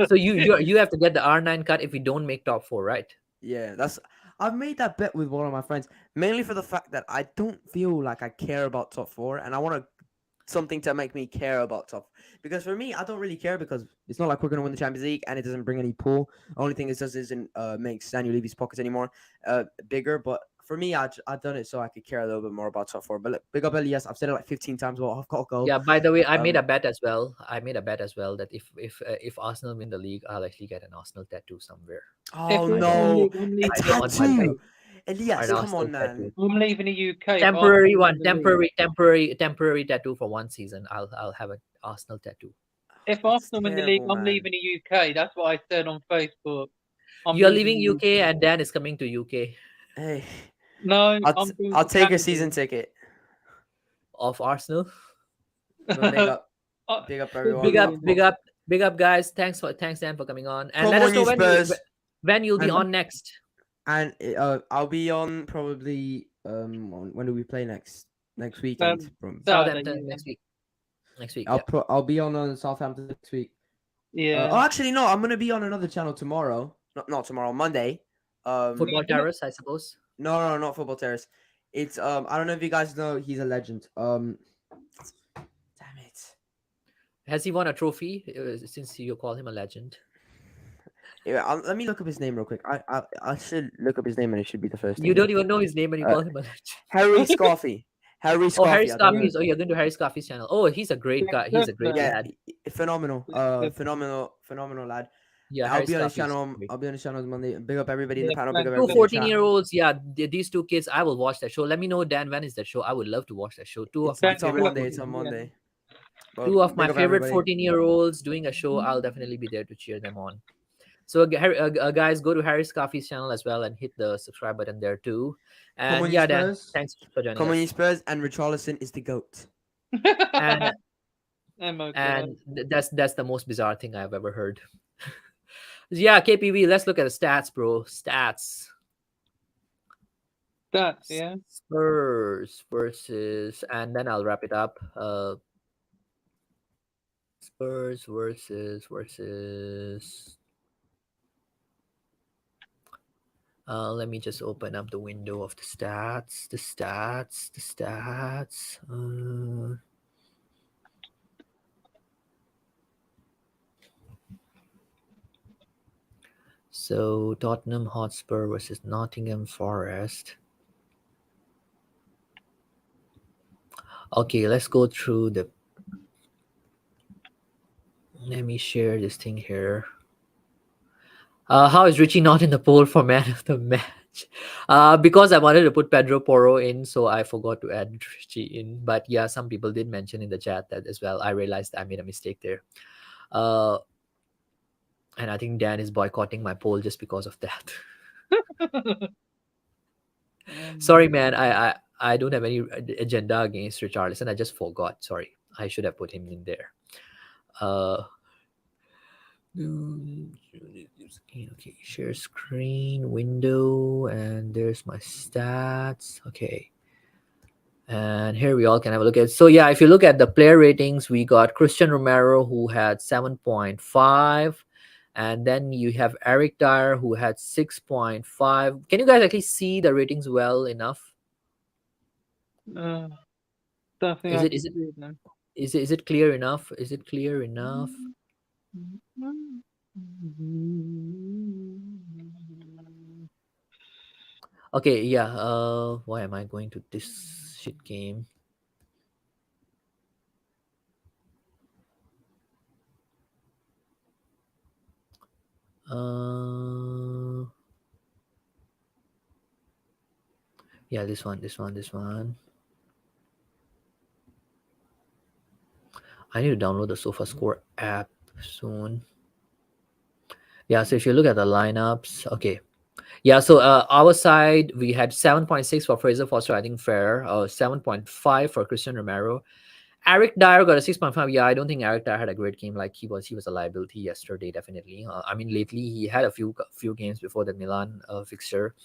A: So you have to get the R9 cut if we don't make top four, right?
C: Yeah, that's. I've made that bet with one of my friends mainly for the fact that I don't feel like I care about top four, and I want something to make me care about top. Because for me, I don't really care because it's not like we're gonna win the Champions League, and it doesn't bring any pull. Only thing it does isn't makes Daniel Levy's pockets anymore bigger. But for me, I've done it so I could care a little bit more about top four. But look, big up Elias. I've said it like 15 times. Well, I've got to go.
A: Yeah. By the way, I made a
C: Um.
A: bet as well. I made a bet as well that if Arsenal win the league, I'll actually get an Arsenal tattoo somewhere.
B: If
C: Oh
B: we
A: I,
B: win the
C: no,
B: league, I'm
C: a
B: leaving
A: I know
B: the
A: on my
C: tattoo.
A: belt,
B: UK.
C: Elias,
A: an
C: come
A: Arsenal
C: on,
A: tattoo.
C: man.
B: I'm leaving the UK if
A: Temporary
B: Arsenal
A: one,
B: win the league.
A: temporary tattoo for one season. I'll have an Arsenal tattoo.
B: If
C: That's
B: Arsenal win the league,
C: terrible,
B: I'm
C: man.
B: leaving the UK. That's what I said on Facebook. I'm
A: You're
B: leaving
A: leaving
B: the
A: UK
B: UK.
A: and Dan is coming to UK
C: Hey,
B: No, I'm going
C: I'll
B: to
C: take a
B: Canada.
C: season ticket.
A: of Arsenal.
C: But
B: Uh,
C: big up
B: Could
A: Big
C: everyone.
B: be
A: up,
B: in
A: big
B: it.
A: up, big up, guys. Thanks Dan for coming on, and
C: Come
A: let us
C: on,
A: know
C: you Spurs.
A: when you'll be
C: And
A: on next.
C: I'll be on probably when do we play next? Next weekend. From
B: Saturday,
A: Southampton
B: yeah.
A: next week. Yeah,
C: I'll be on Southampton next week.
B: Yeah.
C: Actually no, I'm gonna be on another channel tomorrow. Not tomorrow, Monday.
A: Football Terrace, I suppose.
C: No, not Football Terrace. It's I don't know if you guys know. He's a legend. Damn it.
A: Has he won a trophy? Since you call him a legend.
C: Yeah, let me look up his name real quick. I should look up his name and it should be the first
A: You
C: thing here.
A: don't even know his name and you
C: Uh,
A: call him a legend.
C: Harry Scoffey. Harry
A: Oh, Harry
C: Scoffey. I don't know.
A: Scarfies. Oh, you're going to Harry Scarfies channel. Oh, he's a great guy. He's a great
B: Yeah.
C: Yeah,
A: lad.
C: phenomenal.
B: Yeah.
C: Phenomenal lad.
A: Yeah,
C: I'll
A: Harry
C: be on his
A: Scarfies.
C: channel. I'll be on his channel on Monday. Big up everybody in the
B: Yeah,
C: panel. Big
B: thanks,
C: up
A: Two
C: everybody in the
A: 14
C: chat.
A: year olds. Yeah, these two kids. I will watch that show. Let me know, Dan, when is that show? I would love to watch that show.
C: It's on Monday. It's on Monday. Well,
A: Two of my
C: big up
A: favorite
C: everybody.
A: 14-year-olds doing a show. I'll definitely be there to cheer them on. So, guys, go to Harry Scarfi's channel as well and hit the subscribe button there too.
C: Come
A: And
C: on, you
A: yeah, Dan,
C: Spurs.
A: thanks for joining
C: Come on, you
A: us.
C: Spurs. And Richarlison is the goat.
A: And
B: MOK.
A: that's the most bizarre thing I've ever heard. Yeah, KPV. Let's look at the stats, bro. Stats.
B: That's yeah.
A: Spurs versus, and then I'll wrap it up. Spurs versus. Let me just open up the window of the stats. The stats. So Tottenham Hotspur versus Nottingham Forest. Okay, let's go through the. Let me share this thing here. How is Richie not in the poll for man of the match? Because I wanted to put Pedro Porro in, so I forgot to add Richie in. But yeah, some people did mention in the chat that as well. I realized I made a mistake there. And I think Dan is boycotting my poll just because of that. Sorry, man. I don't have any agenda against Richarlison. I just forgot. Sorry. I should have put him in there. Okay, share screen window, and there's my stats. Okay, and here we all can have a look at. So yeah, if you look at the player ratings, we got Christian Romero who had 7.5, and then you have Eric Dyer who had 6.5. Can you guys actually see the ratings well enough?
B: Don't think
A: Is
B: I
A: it
B: can see it now.
A: is it clear enough? Is it clear enough? Okay, yeah. Why am I going to this shit game? Yeah, this one. I need to download the SofaScore app soon. Yeah, so if you look at the lineups, okay. Yeah, so our side we had 7.6 for Fraser Foster, I think fair. 7.5 for Christian Romero. Eric Dyer got a 6.5. Yeah, I don't think Eric Dyer had a great game. Like he was a liability yesterday, definitely. I mean, lately he had a few games before the Milan fixture,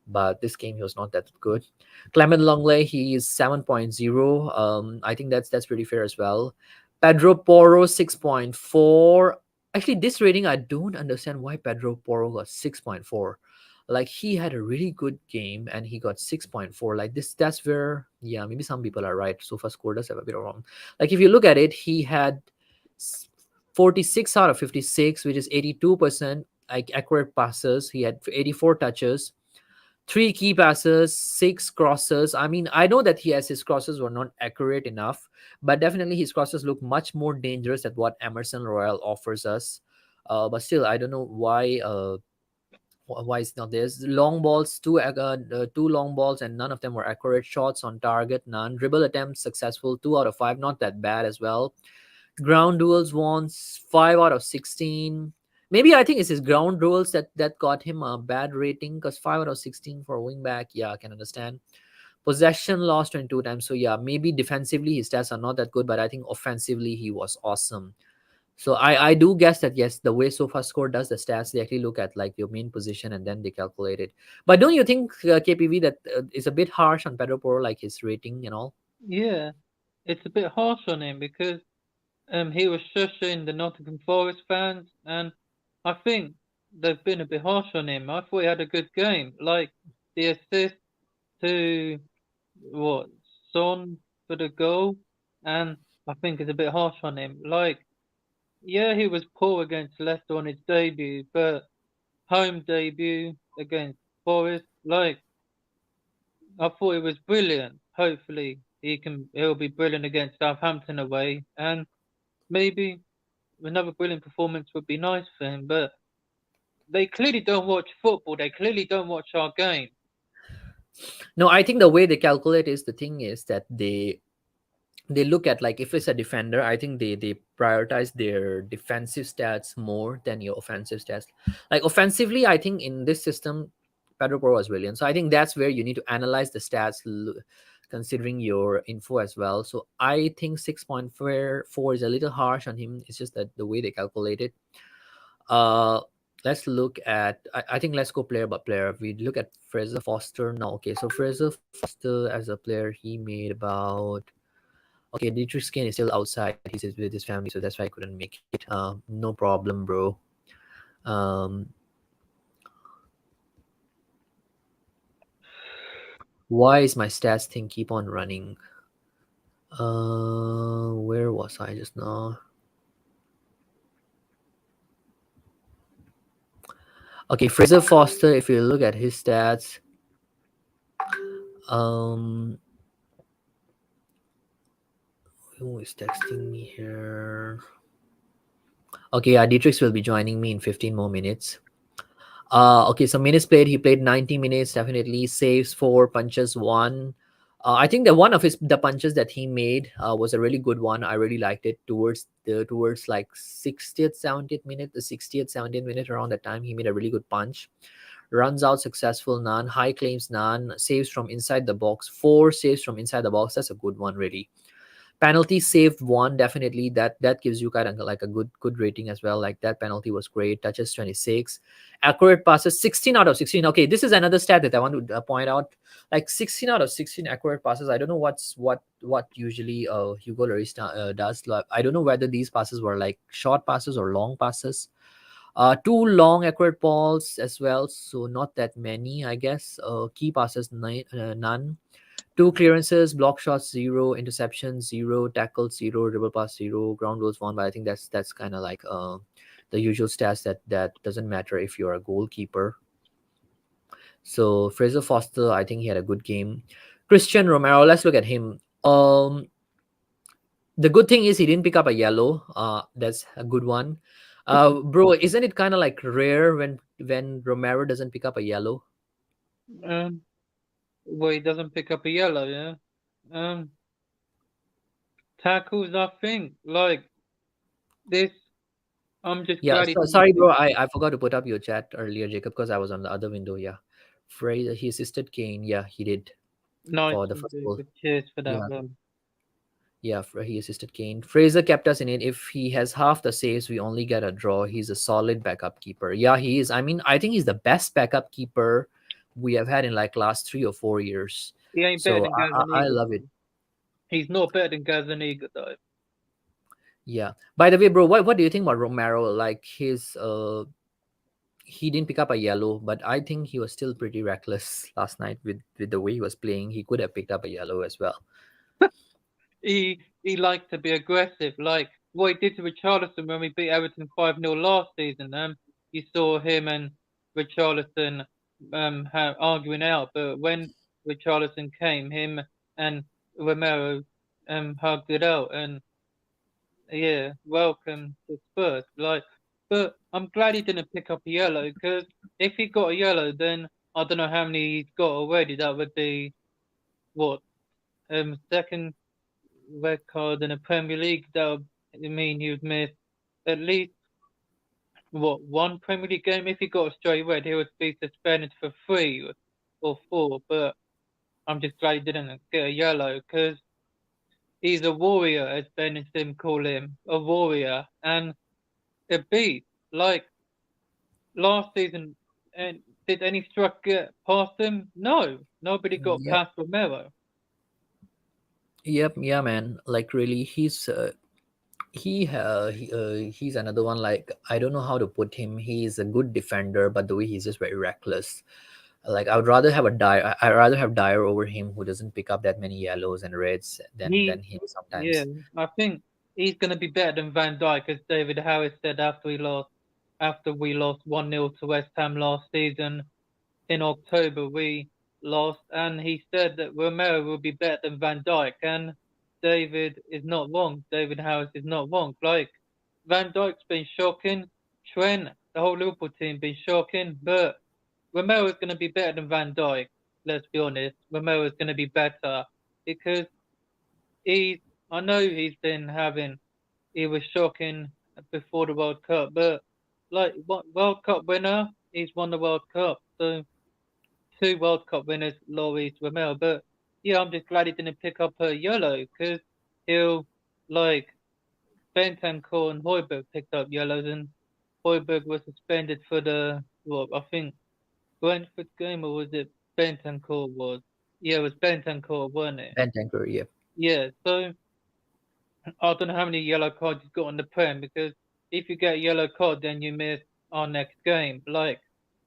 A: but this game he was not that good. Clement Longley, he is 7.0. I think that's pretty fair as well. Pedro Porro 6.4. Actually, this rating I don't understand why Pedro Porro got 6.4. Like he had a really good game and he got 6.4. Like this, that's where yeah, maybe some people are right. So far score does have a bit of wrong. Like if you look at it, he had 46 out of 56, which is 82% like accurate passes. He had 84 touches, three key passes, six crosses. I mean, I know that his crosses were not accurate enough, but definitely his crosses look much more dangerous than what Emerson Royal offers us. But still, I don't know why. Why it's not there's long balls, two long balls, and none of them were accurate. Shots on target, none. Dribble attempts successful, 2 out of 5, not that bad as well. Ground duels won 5 out of 16. Maybe I think it's his ground duels that got him a bad rating because 5 out of 16 for a wing back. Yeah, I can understand. Possession lost 22 times. So yeah, maybe defensively his stats are not that good, but I think offensively he was awesome. So I do guess that yes, the way SofaScore does the stats, they actually look at like your main position and then they calculate it. But don't you think KPV that is a bit harsh on Pedro Porro, like his rating and all?
B: Yeah, it's a bit harsh on him because he was shushing the Nottingham Forest fans, and I think they've been a bit harsh on him. I thought he had a good game, like the assist to what Son for the goal, and I think it's a bit harsh on him. Like, yeah, he was poor against Leicester on his debut, but home debut against Forest, like I thought it was brilliant. Hopefully, he'll be brilliant against Southampton away, and maybe another brilliant performance would be nice for him. But they clearly don't watch football. They clearly don't watch our game.
A: No, I think the way they calculate is the thing is that they look at like if it's a defender, I think they prioritize their defensive stats more than your offensive stats. Like offensively, I think in this system Pedro Porro was brilliant, so I think that's where you need to analyze the stats considering your info as well. So I think 6.4 is a little harsh on him. It's just that the way they calculate it. uh let's look at I think let's go player by player. We look at Fraser Foster now. Okay, so Fraser Foster as a player, he made about okay, Dietrich Skin is still outside. He's with his family, so that's why I couldn't make it. No problem, bro. Um, why is my stats thing keep on running? Where was I just now? Okay, Fraser Foster. If you look at his stats, um, who is texting me here? Okay, yeah, Dietrich will be joining me in 15 more minutes. Okay, so minutes played, he played 90 minutes, definitely. Saves 4, punches 1. I think that one of the punches that he made was a really good one. I really liked it towards like 60th, 70th minute, the 60th, 70th minute around that time. He made a really good punch. Runs out successful, none. High claims, none. Saves from inside the box, 4 saves from inside the box. That's a good one, really. Penalty saved 1, definitely. That gives you kind of like a good rating as well. Like that penalty was great. Touches 26. Accurate passes 16 out of 16. Okay, this is another stat that I want to point out. Like 16 out of 16 accurate passes. I don't know what usually Hugo Lloris does. Like, I don't know whether these passes were like short passes or long passes. Two long accurate balls as well, so not that many, I guess. Key passes none. Two clearances, block shots 0, interceptions 0, tackles 0, dribble pass 0, ground rules 1. But I think that's kind of like the usual stats that doesn't matter if you're a goalkeeper. So Fraser Foster, I think he had a good game. Christian Romero, let's look at him. The good thing is he didn't pick up a yellow. That's a good one. Bro, isn't it kind of like rare when Romero doesn't pick up a yellow?
B: Well, he doesn't pick up a yellow, yeah. Um, tackles. I think like this. I'm just
A: Yeah,
B: glad he
A: so,
B: didn't
A: sorry,
B: pick
A: bro. I forgot to put up your chat earlier, Jacob, because I was on the other window. Yeah, Fraser, he assisted Kane. Yeah, he did
B: nice
A: for the
B: and
A: first
B: do.
A: goal.
B: Good. Cheers for that
A: Yeah,
B: one.
A: yeah, he assisted Kane. Fraser kept us in it. If he has half the saves, we only get a draw. He's a solid backup keeper. Yeah, he is. I mean, I think he's the best backup keeper we have had in like last 3 or 4 years.
B: He ain't better
A: So
B: than
A: I
B: Gazaniga
A: love it.
B: though. He's not better than Gazaniga though.
A: Yeah. By the way, bro, what do you think about Romero? Like he didn't pick up a yellow, but I think he was still pretty reckless last night with the way he was playing. He could have picked up a yellow as well.
B: He likes to be aggressive, like what he did to Richarlison when we beat Everton 5-0 last season. You saw him and Richarlison arguing out, but when Richarlison came, him and Romero hugged it out, and yeah, welcome to Spurs. Like, but I'm glad he didn't pick up a yellow because if he got a yellow, then I don't know how many he's got already. That would be what second red card in the Premier League. That would mean he would miss at least what one Premier League game. If he got a straight red, he would be suspended for 3 or 4. But I'm just glad he didn't get a yellow because he's a warrior, as Ben and Sim call him, a warrior and a beast. Like last season, and did any struck get past him? No, nobody got
A: Yep.
B: past Romero.
A: Yep. Yeah, man. Like really, he's another one. Like I don't know how to put him. He's a good defender, but the way he's just very reckless. Like I would rather have a Dyer. I'd rather have Dyer over him, who doesn't pick up that many yellows and reds
B: He,
A: than him
B: yeah,
A: sometimes.
B: I think he's going to be better than Van Dijk, as David Harris said after we lost 1-0 to West Ham last season in October. We lost, and he said that Romero will be better than Van Dijk, and David is not wrong. David Harris is not wrong. Like Van Dijk's been shocking, Trent, the whole Liverpool team been shocking, but Romero is going to be better than Van Dijk. Let's be honest. Romero is going to be better because he's. I know he was shocking before the World Cup, but like what World Cup winner, he's won the World Cup. So 2 World Cup winners, Lloris, Romero. But yeah, I'm just glad he didn't pick up a yellow because he'll like Bentancur and Hoiberg picked up yellows, and Hoiberg was suspended for the what I think Brentford game, or was it Bentancur was? Yeah, it was Bentancur, wasn't it?
A: Ben Tanker, yeah.
B: Yeah, so I don't know how many yellow cards he's got on the Prem because if you get a yellow card, then you miss our next game. Like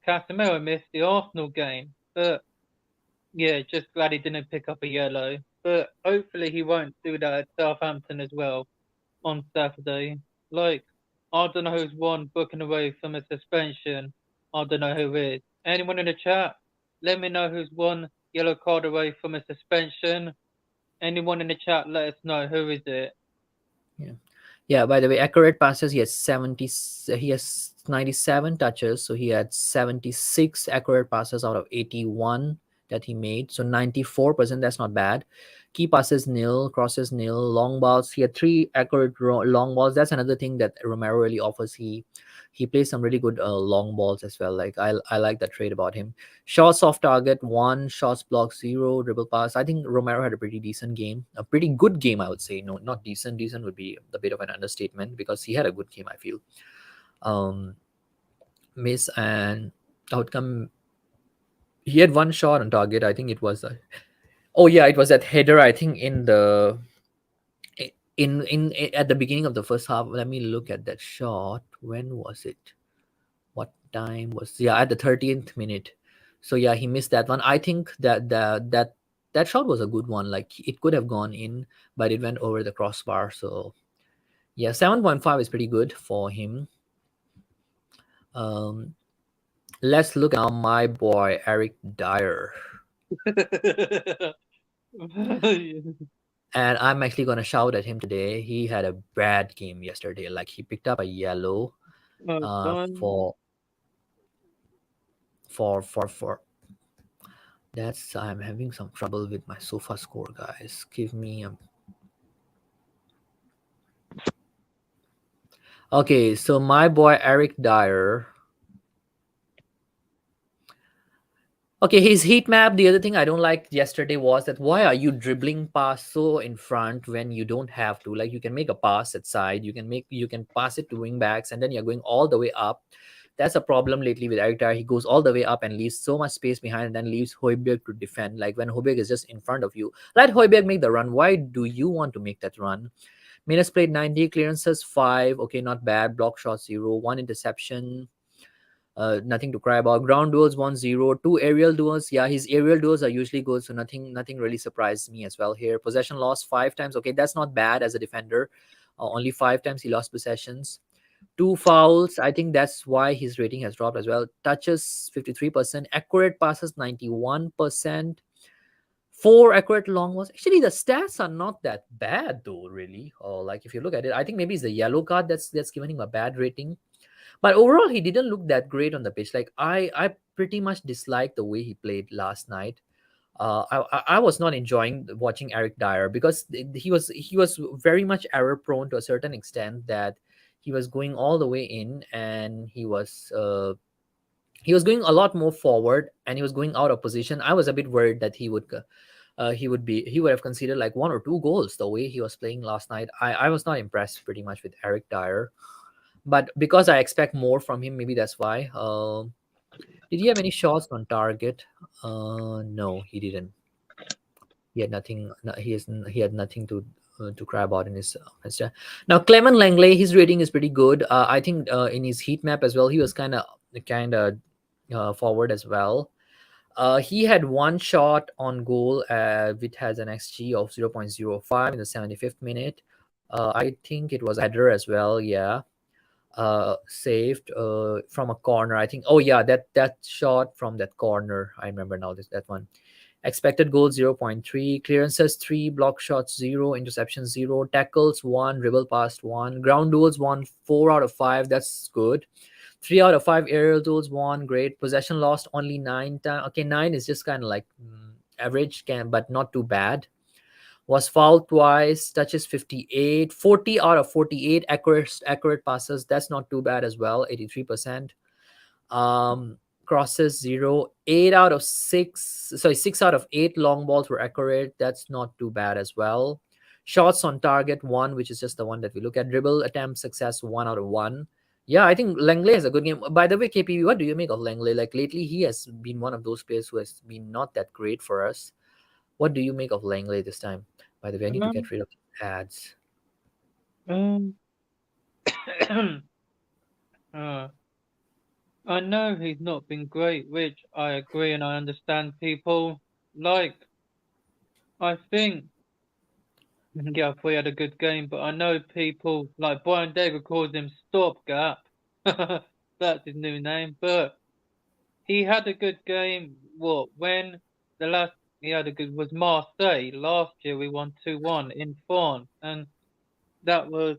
B: Casemiro missed the Arsenal game, but yeah, just glad he didn't pick up a yellow. But hopefully he won't do that at Southampton as well on Saturday. Like I don't know who's one booking away from a suspension. I don't know who is. Anyone in the chat? Let me know who's one yellow card away from a suspension. Anyone in the chat? Let us know who is it.
A: Yeah. Yeah, by the way, accurate passes, he has 70, he has 97 touches, so he had 76 accurate passes out of 81 that he made. So 94%, that's not bad. Key passes nil, crosses nil, long balls. He had three accurate long balls. That's another thing that Romero really offers. He plays some really good long balls as well. Like I like that trait about him. Shots off target, one. Shots blocked, zero. Dribble pass. I think Romero had a pretty decent game. A pretty good game, I would say. No, not decent. Decent would be a bit of an understatement because he had a good game, I feel. Um, Miss and outcome. He had one shot on target. I think it was. Oh yeah, it was that header. I think in the at the beginning of the first half. Let me look at that shot. When was it? What time was, yeah, at the 13th minute. So yeah, he missed that one. I think that shot was a good one. Like it could have gone in, but it went over the crossbar. So yeah, 7.5 is pretty good for him. um let's look at my boy Eric Dyer. And I'm actually going to shout at him today. He had a bad game yesterday. Like he picked up a yellow
B: Oh, fun.
A: for for that's, I'm having some trouble with my sofa score, guys. Give me a Okay, so my boy Eric Dyer. Okay, his heat map. The other thing I don't like yesterday was that why are you dribbling past so in front when you don't have to? Like you can make a pass at side, you can pass it to wing backs, and then you're going all the way up. That's a problem lately with Eric Dyer. He goes all the way up and leaves so much space behind, and then leaves Højbjerg to defend. Like when Højbjerg is just in front of you, let Højbjerg make the run. Why do you want to make that run? Minutes played 90, clearances 5. Okay, not bad. Block shots 0, 1 interception. Nothing to cry about. Ground duels 1-0. Two aerial duels. Yeah, his aerial duels are usually good, so nothing really surprised me as well here. Possession lost 5 times. Okay, that's not bad as a defender. Only 5 times he lost possessions. Two fouls. I think that's why his rating has dropped as well. Touches 53%. Accurate passes 91%. Four accurate long ones. Actually, the stats are not that bad though, really. Or like if you look at it, I think maybe it's the yellow card that's giving him a bad rating. But overall, he didn't look that great on the pitch. Like I pretty much disliked the way he played last night. I was not enjoying watching Eric Dyer because he was very much error prone to a certain extent that he was going all the way in and he was going a lot more forward and he was going out of position. I was a bit worried that he would have considered like 1 or 2 goals the way he was playing last night. I was not impressed pretty much with Eric Dyer, but because I expect more from him, maybe that's why. Did he have any shots on target? No, he didn't. He had nothing. He had nothing to cry about in his chat. Now Clement Langley, his rating is pretty good. I think in his heat map as well, he was kind of forward as well. He had one shot on goal, which has an XG of 0.05 in the 75th minute. I think it was a header as well. Yeah, saved from a corner. I think. Oh yeah, that shot from that corner. I remember now. That one. Expected goals 0.3, clearances 3, block shots 0, interceptions 0, tackles 1, dribble past 1, ground duels 1, 4 out of 5. That's good. 3 out of 5 aerial duels 1, great. Possession lost only 9 times. Okay, 9 is just kind of like average, but not too bad. Was fouled twice, touches 58, 40 out of 48 accurate passes. That's not too bad as well, 83%. Crosses 0, 8 out of 6, sorry, 6 out of 8 long balls were accurate. That's not too bad as well. Shots on target 1, which is just the one that we look at. Dribble attempt success 1 out of 1. Yeah, I think Langley has a good game. By the way, KPV, what do you make of Langley? Like lately, he has been one of those players who has been not that great for us. What do you make of Langley this time? By the way, I need to
B: Um,
A: get rid of ads.
B: um, uh, I know he's not been great, which I agree and I understand people like. I think, yeah, I thought he had a good game, but I know people like Brian David calls him Stopgap. That's his new name, but he had a good game. What when the last he had a good was Marseille last year. We won 2-1 in France, and that was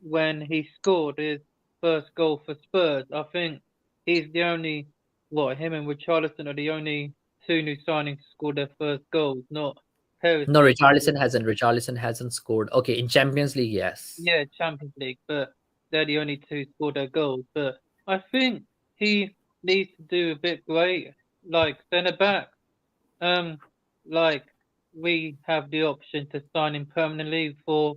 B: when he scored his first goal for Spurs. I think he's the only him and Richarlison are the only two new signings to score their first goals, not
A: No,
B: Perisic.
A: Richarlison hasn't scored. Okay, in Champions League, yes.
B: Yeah, Champions League, but they're the only two who scored their goals. But I think he needs to do a bit great, like centre back. Um, like we have the option to sign him permanently for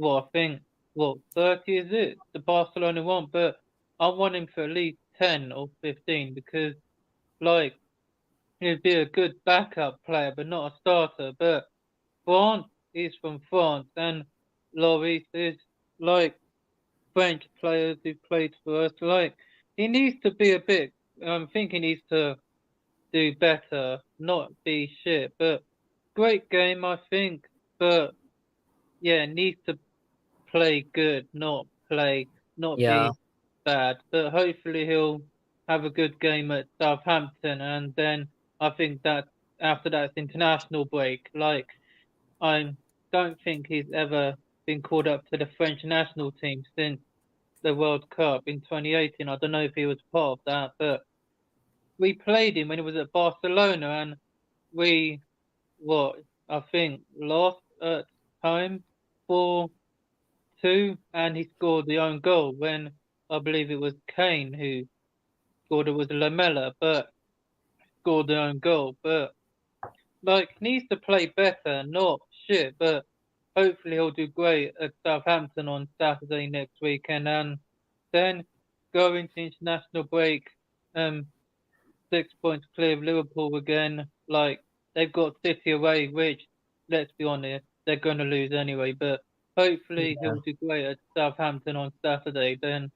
B: I think 30 is it? The Barcelona want, but I want him for at least 10 or 15 because like he'd be a good backup player, but not a starter. But France is from France, and Lloris is like French players who played for us. Like he needs to be a bit. I think he needs to do better, not be shit. But great game, I think. But yeah, needs to play good, not
A: Yeah.
B: be bad. But hopefully he'll have a good game at Southampton, and then I think that after that it's international break. Like I don't think he's ever been called up to the French national team since the World Cup in 2018. I don't know if he was part of that, but we played him when he was at Barcelona, and we I think lost at home 4 two, and he scored the own goal when I believe it was Kane who scored. It was Lamella, but scored the own goal. But like needs to play better, not shit. But hopefully he'll do great at Southampton on Saturday next weekend, and then go into international break. Um, 6 points clear of Liverpool again. Like they've got City away, which let's be honest, they're going to lose anyway. But hopefully
A: Yeah.
B: he'll do great at Southampton on Saturday. Then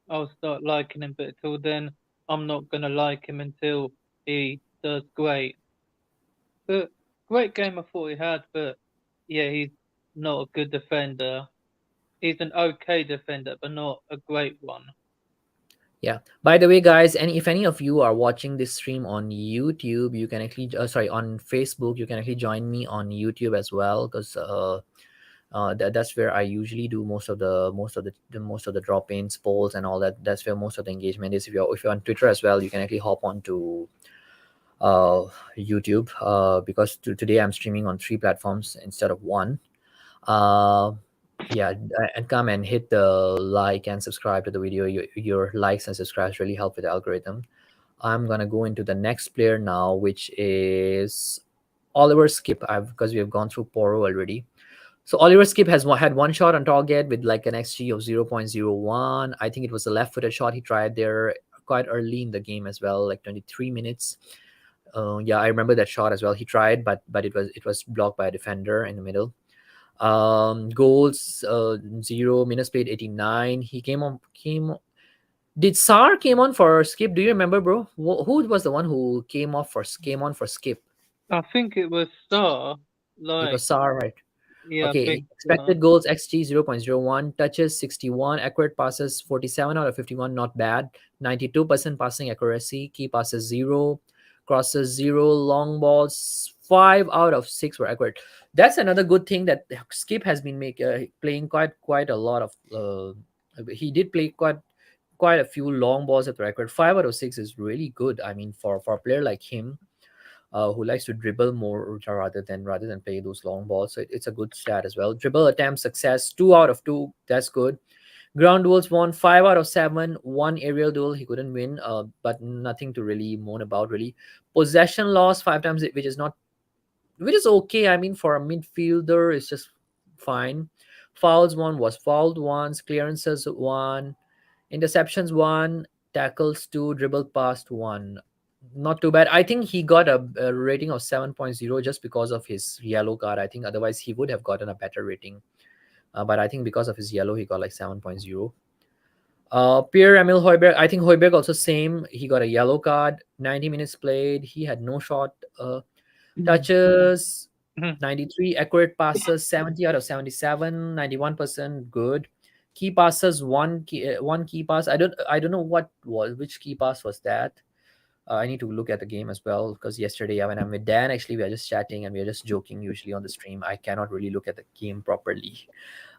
B: I'll start liking him. But till then, I'm not going to like him until he does great. But great game I thought he had. But yeah, he's not a good defender. He's an okay defender, but not a great one.
A: Yeah. By the way, guys, and if any of you are watching this stream on YouTube, you can actually, sorry, on Facebook, you can actually join me on YouTube as well, because that's where I usually do most of the drop-ins, polls, and all that. That's where most of the engagement is. If you're on Twitter as well, you can actually hop on to uh, YouTube, because today I'm streaming on three platforms instead of one. Uh, yeah, and come and hit the like and subscribe to the video. Your likes and subscribes really help with the algorithm. I'm gonna go into the next player now, which is Oliver Skip. Because we have gone through Poro already. So Oliver Skip had one shot on target with like an XG of 0.01. I think it was a left-footed shot he tried there quite early in the game as well, like 23 minutes. Yeah, I remember that shot as well. He tried, but it was blocked by a defender in the middle. Goals, 0 minutes played 89. He came. Did Sar came on for Skip? Do you remember, bro? Who was the one who came on for Skip?
B: I think it was Star.
A: It
B: Like
A: was Sar, right?
B: yeah,
A: Okay,
B: big Star.
A: expected goals XG 0.01, touches 61, accurate passes 47 out of 51, not bad. 92% passing accuracy, key passes 0, crosses 0, long balls 5 out of 6 were accurate. That's another good thing that Skip has been playing quite a lot of. He did play quite a few long balls at the record. 5 out of 6 is really good. I mean, for a player like him, who likes to dribble more rather than play those long balls. So it's a good stat as well. Dribble attempt success 2 out of 2. That's good. Ground duels won 5 out of 7. One aerial duel he couldn't win, but nothing to really moan about. Really, possession loss 5 times, which is okay. I mean, for a midfielder, it's just fine. Fouls one was fouled once. Clearances one. Interceptions one, tackles two, dribble past one. Not too bad. I think he got a rating of 7.0 just because of his yellow card. I think otherwise he would have gotten a better rating. But I think because of his yellow, he got like 7.0. Pierre Emil Hoiberg, I think Hoiberg also same. He got a yellow card. 90 minutes played. He had no shot. Touches, 93. Accurate passes, 70 out of 77. 91% good. Key passes, one key pass. I don't know which key pass was that. I need to look at the game as well, because yesterday, yeah, when I'm with Dan, actually we are just chatting and we are just joking usually on the stream. I cannot really look at the game properly.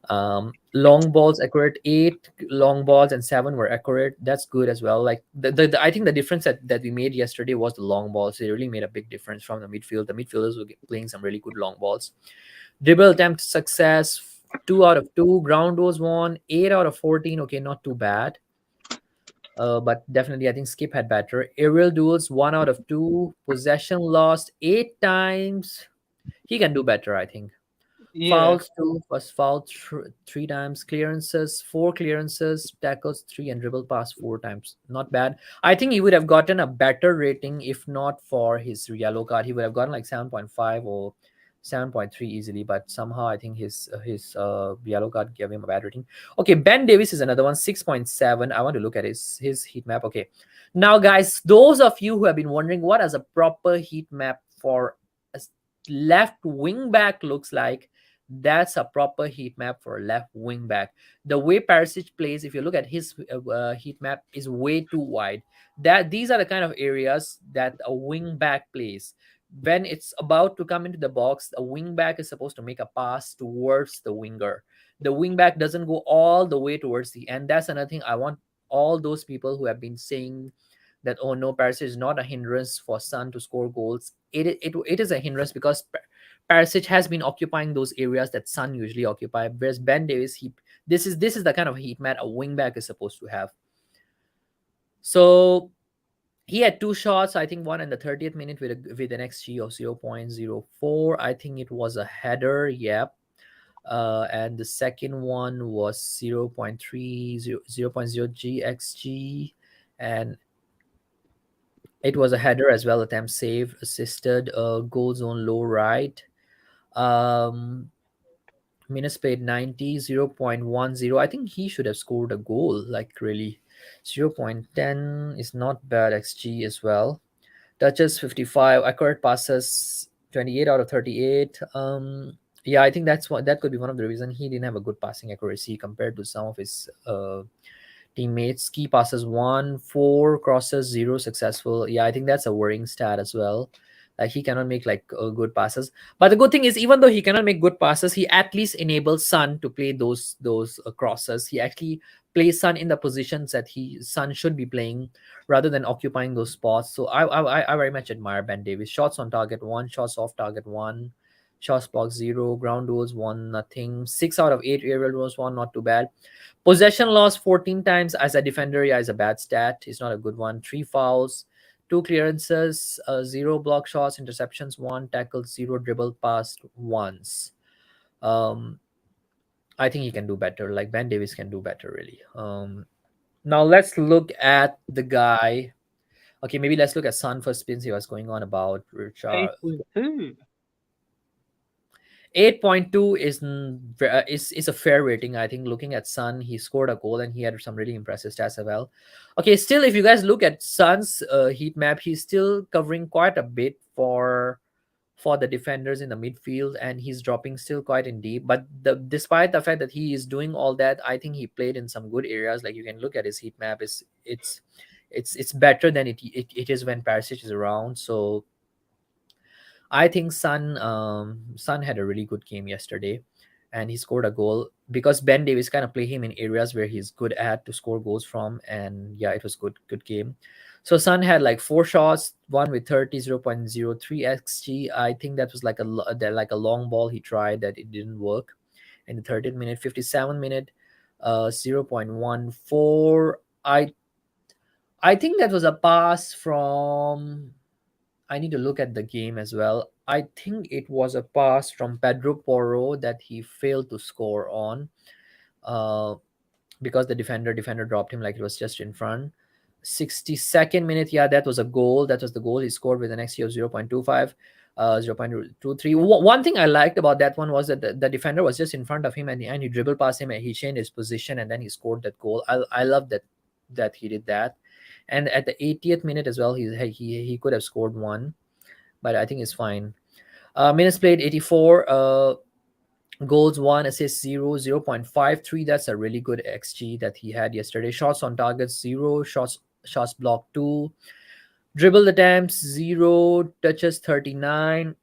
A: Long balls accurate, 8 long balls and 7 were accurate. That's good as well. Like I think the difference that we made yesterday was the long balls. They really made a big difference from the midfield. The midfielders were playing some really good long balls. Dribble attempt success, 2 out of 2. Ground was 8 out of 14. Okay, not too bad. But definitely, I think Skip had better. Aerial duels, 1 out of 2. Possession lost 8 times. He can do better, I think.
B: Yeah,
A: Fouls 2, was fouled 3 times. Clearances, 4 clearances. Tackles 3, and dribble pass 4 times. Not bad. I think he would have gotten a better rating if not for his yellow card. He would have gotten like 7.5 or 7.3 easily. But somehow I think his yellow card gave him a bad rating. Okay, Ben Davis is another one, 6.7. I want to look at his heat map. Okay, now guys, those of you who have been wondering what does a proper heat map for a left wing back looks like, that's a proper heat map for a left wing back. The way Perisic plays, if you look at his heat map, is way too wide. That these are the kind of areas that a wing back plays. When it's about to come into the box, a wing back is supposed to make a pass towards the winger. The wing back doesn't go all the way towards the end. That's another thing I want all those people who have been saying that, oh no, Perisic is not a hindrance for Son to score goals. It is a hindrance because Perisic has been occupying those areas that Son usually occupy, whereas Ben Davis, this is the kind of heat map a wingback is supposed to have. So he had two shots, I think one in the 30th minute with an XG of 0.04. I think it was a header, yep. And the second one was 0.30, 0.0 GXG, and it was a header as well, attempt saved, assisted, goal zone low right. Um, Minutes played 90, 0.10. I think he should have scored a goal, like really. 0.10 is not bad XG as well. Touches 55, accurate passes 28 out of 38. Yeah, I think that could be one of the reasons he didn't have a good passing accuracy compared to some of his teammates. Key passes one, four crosses, zero successful. Yeah, I think that's a worrying stat as well. Like he cannot make like good passes. But the good thing is, even though he cannot make good passes, he at least enables Son to play those crosses. He actually plays Son in the positions that Son should be playing rather than occupying those spots. So I very much admire Ben Davis. Shots on target one, shots off target one, shots blocked zero, ground duels one, nothing. 6 out of 8 aerial duels one, not too bad. Possession loss 14 times as a defender, yeah, is a bad stat. It's not a good one. 3 fouls, 2 clearances, 0 block shots, interceptions, 1 tackle, 0 dribble passed once. Um, I think he can do better. Like Ben Davis can do better, really. Now let's look at the guy. Okay, maybe let's look at Sun first. Spin, see what's going on about Richard.
B: 8.2.
A: 8.2 is a fair rating, I think. Looking at Sun, he scored a goal and he had some really impressive stats as well. Okay, still, if you guys look at Sun's heat map, he's still covering quite a bit for the defenders in the midfield, and he's dropping still quite in deep. But despite the fact that he is doing all that, I think he played in some good areas. Like you can look at his heat map, it's better than it is when Perisic is around. So I think Sun had a really good game yesterday, and he scored a goal because Ben Davis kind of play him in areas where he's good at to score goals from, and yeah, it was good game. So Sun had like 4 shots, one with 30.03 xg. I think that was like like a long ball he tried that it didn't work. In the 30th minute, 57 minute, 0.14. I think that was a pass from. I need to look at the game as well. I think it was a pass from Pedro Porro that he failed to score on, uh, because the defender dropped him like it was just in front. 62nd minute, yeah, that was a goal. That was the goal he scored with an XG of 0.25, 0.23. One thing I liked about that one was that the defender was just in front of him, and he dribbled past him and he changed his position and then he scored that goal. I love that he did that. And at the 80th minute as well, he could have scored one, but I think it's fine. Minutes played 84. Goals 1, assists 0, 0.53. That's a really good XG that he had yesterday. Shots on target 0, shots blocked 2, dribble attempts 0, touches 39.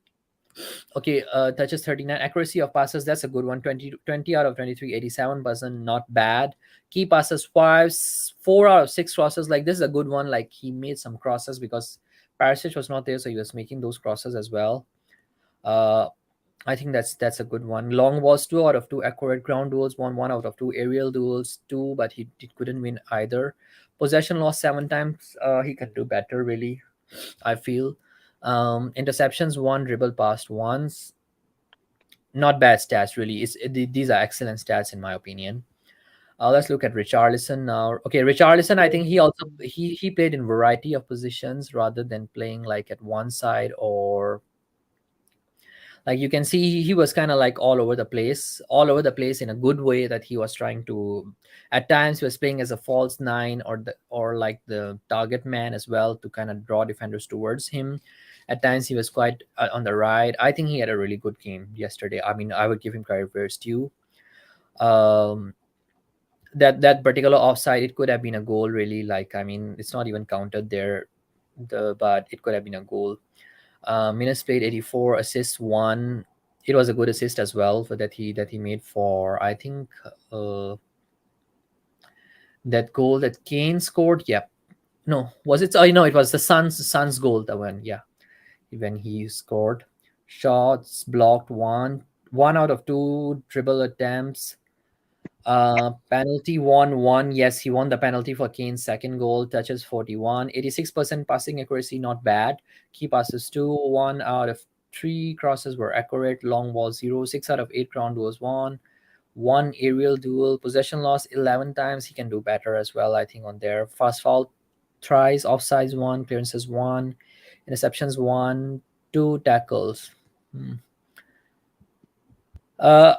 A: Okay, touches 39. Accuracy of passes, that's a good one. 20 out of 23, 87%, not bad. Key passes 5, 4 out of 6 crosses. Like this is a good one. Like he made some crosses because Perisic was not there, so he was making those crosses as well. Uh, I think that's a good one. Long balls, 2 out of 2 accurate. Ground duels, one out of 2 aerial duels, 2, but he couldn't win either. Possession loss 7 times. He can do better, really, I feel. Interceptions 1, dribble past once. Not bad stats, really. These are excellent stats in my opinion. Let's look at Richarlison now. Okay, Richarlison, I think he played in variety of positions rather than playing like at one side, or like you can see he was kind of like all over the place in a good way, that he was trying to, at times he was playing as a false nine, or like the target man as well, to kind of draw defenders towards him. At times he was quite on the right. I think he had a really good game yesterday. I mean, I would give him credit where it's due. um that particular offside, it could have been a goal, really. Like, I mean, it's not even counted there, but it could have been a goal. Minutes played 84, assists 1. It was a good assist as well for that he made for, I think, that goal that Kane scored. Yep. No, was it? Oh no, it was the Suns goal. The one, yeah, when he scored. Shots blocked, one out of two dribble attempts. Penalty won one. Yes, he won the penalty for Kane's second goal. Touches 41, 86% passing accuracy, not bad. Key passes two, one out of three crosses were accurate. Long ball zero, six out of eight ground was one aerial duel. Possession loss 11 times. He can do better as well, I think, on there. Fast foul tries, offsides one, clearances one, interceptions one, two tackles. Hmm. Uh,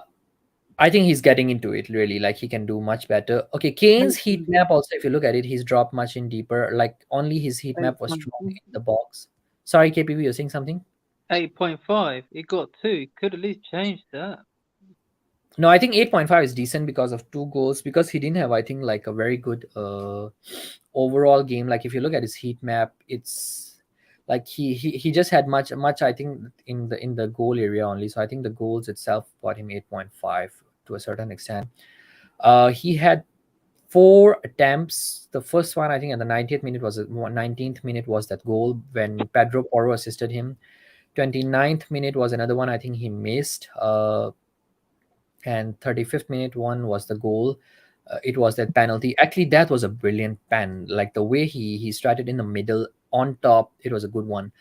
A: I think he's getting into it really. Like he can do much better. Okay, Kane's heat map also, if you look at it, he's dropped much in deeper. Like only his heat map was strong in the box. Sorry, KPV, you're saying something?
B: 8.5. He got two. Could at least change that.
A: No, I think 8.5 is decent because of two goals. Because he didn't have, I think, like a very good overall game. Like if you look at his heat map, it's like he just had much I think in the goal area only. So I think the goals itself got him 8.5 to a certain extent. He had four attempts. The first one, I think, at the 90th minute was 19th minute was that goal when Pedro Porro assisted him. 29th minute was another one. I think he missed. And 35th minute one was the goal. It was that penalty. Actually, that was a brilliant pen. Like the way he started in the middle on top, it was a good one.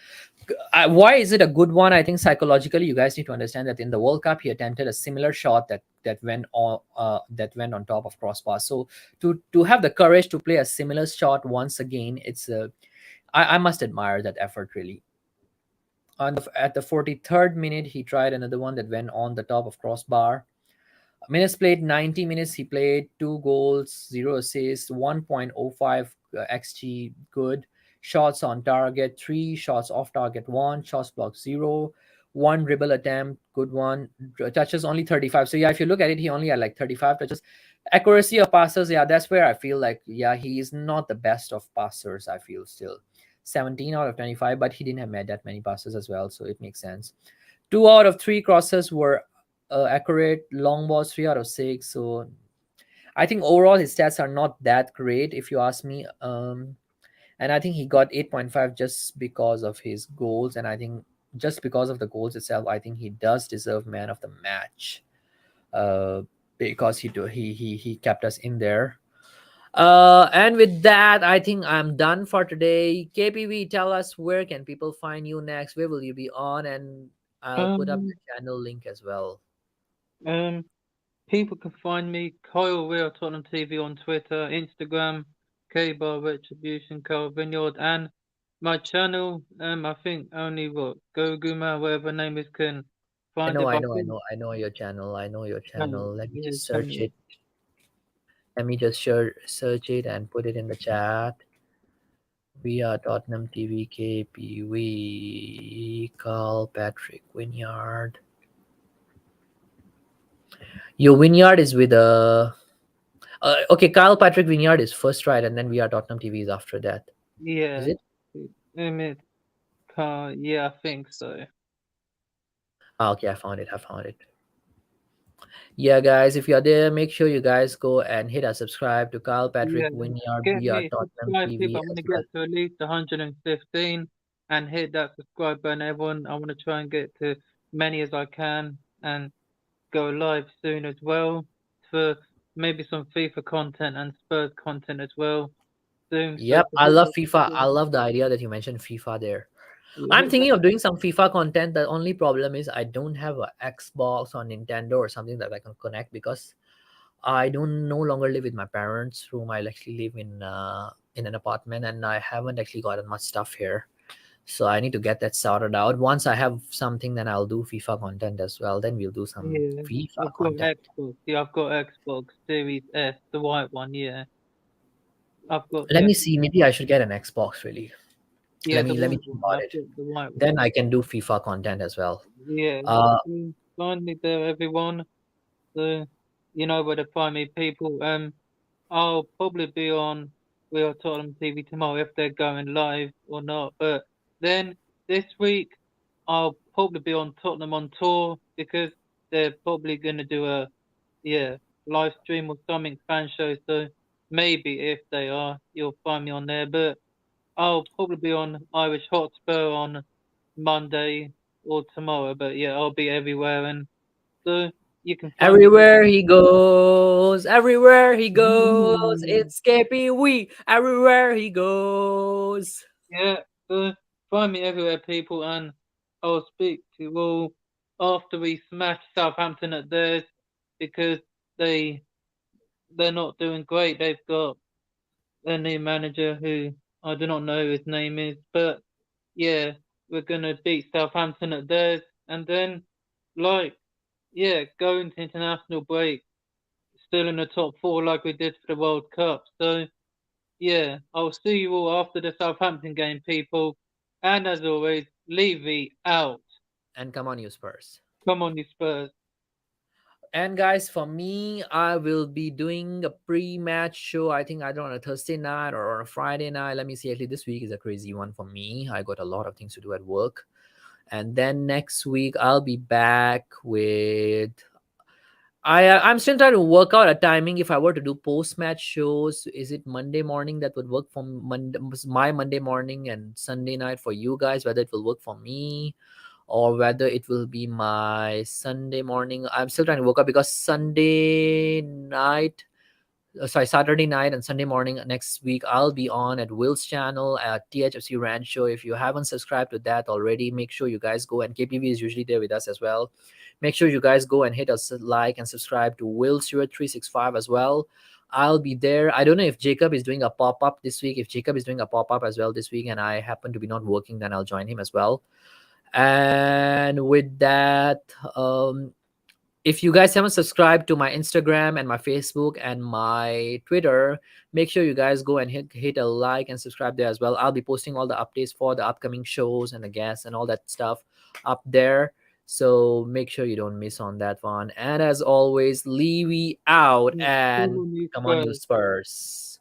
A: Why is it a good one? I think psychologically, you guys need to understand that in the World Cup, he attempted a similar shot that went on top of crossbar. So to have the courage to play a similar shot once again, I must admire that effort really. At the 43rd minute, he tried another one that went on the top of crossbar. Minutes played 90 minutes. He played two goals, zero assists, 1.05 xG, good. Shots on target, three. Shots off target, one. Shots blocked, zero. One dribble attempt, good one. Touches only 35. So, yeah, if you look at it, he only had like 35 touches. Accuracy of passes, yeah, that's where I feel like, yeah, he is not the best of passers, I feel still. 17 out of 25, but he didn't have made that many passes as well, so it makes sense. Two out of three crosses were accurate. Long balls, three out of six. So I think overall his stats are not that great, if you ask me. And I think he got 8.5 just because of his goals, and I think just because of the goals itself, I think he does deserve man of the match. Uh, because he kept us in there. And with that, I think I'm done for today. KPV, tell us where can people find you next? Where will you be on? And I'll put up the
B: Um,
A: channel link as well.
B: um, People can find me Kyle Real Tottenham TV on Twitter, Instagram, K-Bar Retribution, Kyle Vineyard, and my channel. I think only what Goguma, whatever name is, can
A: I
B: find
A: know,
B: it.
A: I
B: But I
A: know, I
B: think
A: know, I know your channel. I know your channel. Let me
B: yeah,
A: just search
B: channel.
A: it. Let me just search it and put it in the chat. We are Tottenham TV KPV. Carl Patrick Wynyard. Your Wynyard is with a. Okay, Kyle Patrick Wynyard is first, right? And then we are Tottenham TV is after that. Is
B: Yeah,
A: it?
B: it, yeah, I think so.
A: Ah, okay, I found it. I found it. Yeah, guys, if you're there, make sure you guys go and hit a subscribe to Kyle
B: Yeah,
A: Patrick Wynyard.
B: get
A: We are
B: me
A: Tottenham
B: subscribe
A: TV
B: people. I'm
A: as
B: gonna
A: well.
B: get to at least 115 and hit that subscribe button. Everyone, I want to try and get to many as I can and go live soon as well for maybe some FIFA content and Spurs content as well soon. So
A: Yep,
B: to
A: I
B: hit
A: love
B: that
A: FIFA. I
B: subscribe,
A: love the idea that you mentioned FIFA there. I'm
B: hit that.
A: thinking of doing some FIFA content. The only problem is I don't have a Xbox or Nintendo or something that I can connect because I don't no longer live with my parents' room. I actually live in an apartment and I haven't actually gotten much stuff here. So I need to get that sorted out. Once I have something, then I'll do FIFA content as well. Then we'll do some
B: Yeah,
A: FIFA
B: I've got
A: content.
B: Xbox. Yeah, I've got Xbox Series S, the white one. Yeah, I've got
A: Let
B: the
A: me see. Maybe I should get an Xbox. Really.
B: yeah the
A: Let me
B: white
A: think
B: one.
A: about
B: I've
A: it.
B: got the white
A: Then
B: one.
A: I can do FIFA content as well.
B: Yeah,
A: Uh,
B: find me there, everyone. So you know where to find me, people. I'll probably be on Real Tottenham TV tomorrow if they're going live or not. But then this week I'll probably be on Tottenham on tour because they're probably gonna do a yeah live stream or something fan show. So maybe if they are, you'll find me on there. But I'll probably be on Irish Hotspur on Monday or tomorrow. But yeah, I'll be everywhere, and so you can find me there.
A: Everywhere he goes,
B: Ooh.
A: it's KPW. Everywhere he goes.
B: Yeah, so find me everywhere, people, and I'll speak to you all after we smash Southampton at theirs because they they're not doing great. They've got their new manager who I do not know his name is, but yeah, we're gonna beat Southampton at theirs, and then like yeah, go into international break still in the top four like we did for the World Cup. So yeah, I'll see you all after the Southampton game, people. And as always, Levy out.
A: And come on, you Spurs.
B: Come on, you Spurs.
A: And guys, for me, I will be doing a pre-match show. I think either on a Thursday night or on a Friday night. Let me see. Actually, this week is a crazy one for me. I got a lot of things to do at work. And then next week, I'll be back with. I'm still trying to work out a timing. If I were to do post-match shows, is it Monday morning that would work for Monday, my Monday morning, and Sunday night for you guys? Whether it will work for me or whether it will be my Sunday morning. I'm still trying to work out because Sunday night, Saturday night and Sunday morning next week, I'll be on at Will's channel at THFC Ranch Show. If you haven't subscribed to that already, make sure you guys go. And KPV is usually there with us as well. Make sure you guys go and hit us like and subscribe to Will Stewart 365 as well. I'll be there. I don't know if Jacob is doing a pop up this week. If Jacob is doing a pop up as well this week, and I happen to be not working, then I'll join him as well. And with that, if you guys haven't subscribed to my Instagram and my Facebook and my Twitter, make sure you guys go and hit a like and subscribe there as well. I'll be posting all the updates for the upcoming shows and the guests and all that stuff up there. So make sure you don't miss on that one. And as always, Levy out
B: Come
A: and
B: on, you
A: come on, you
B: Spurs.
A: Spurs.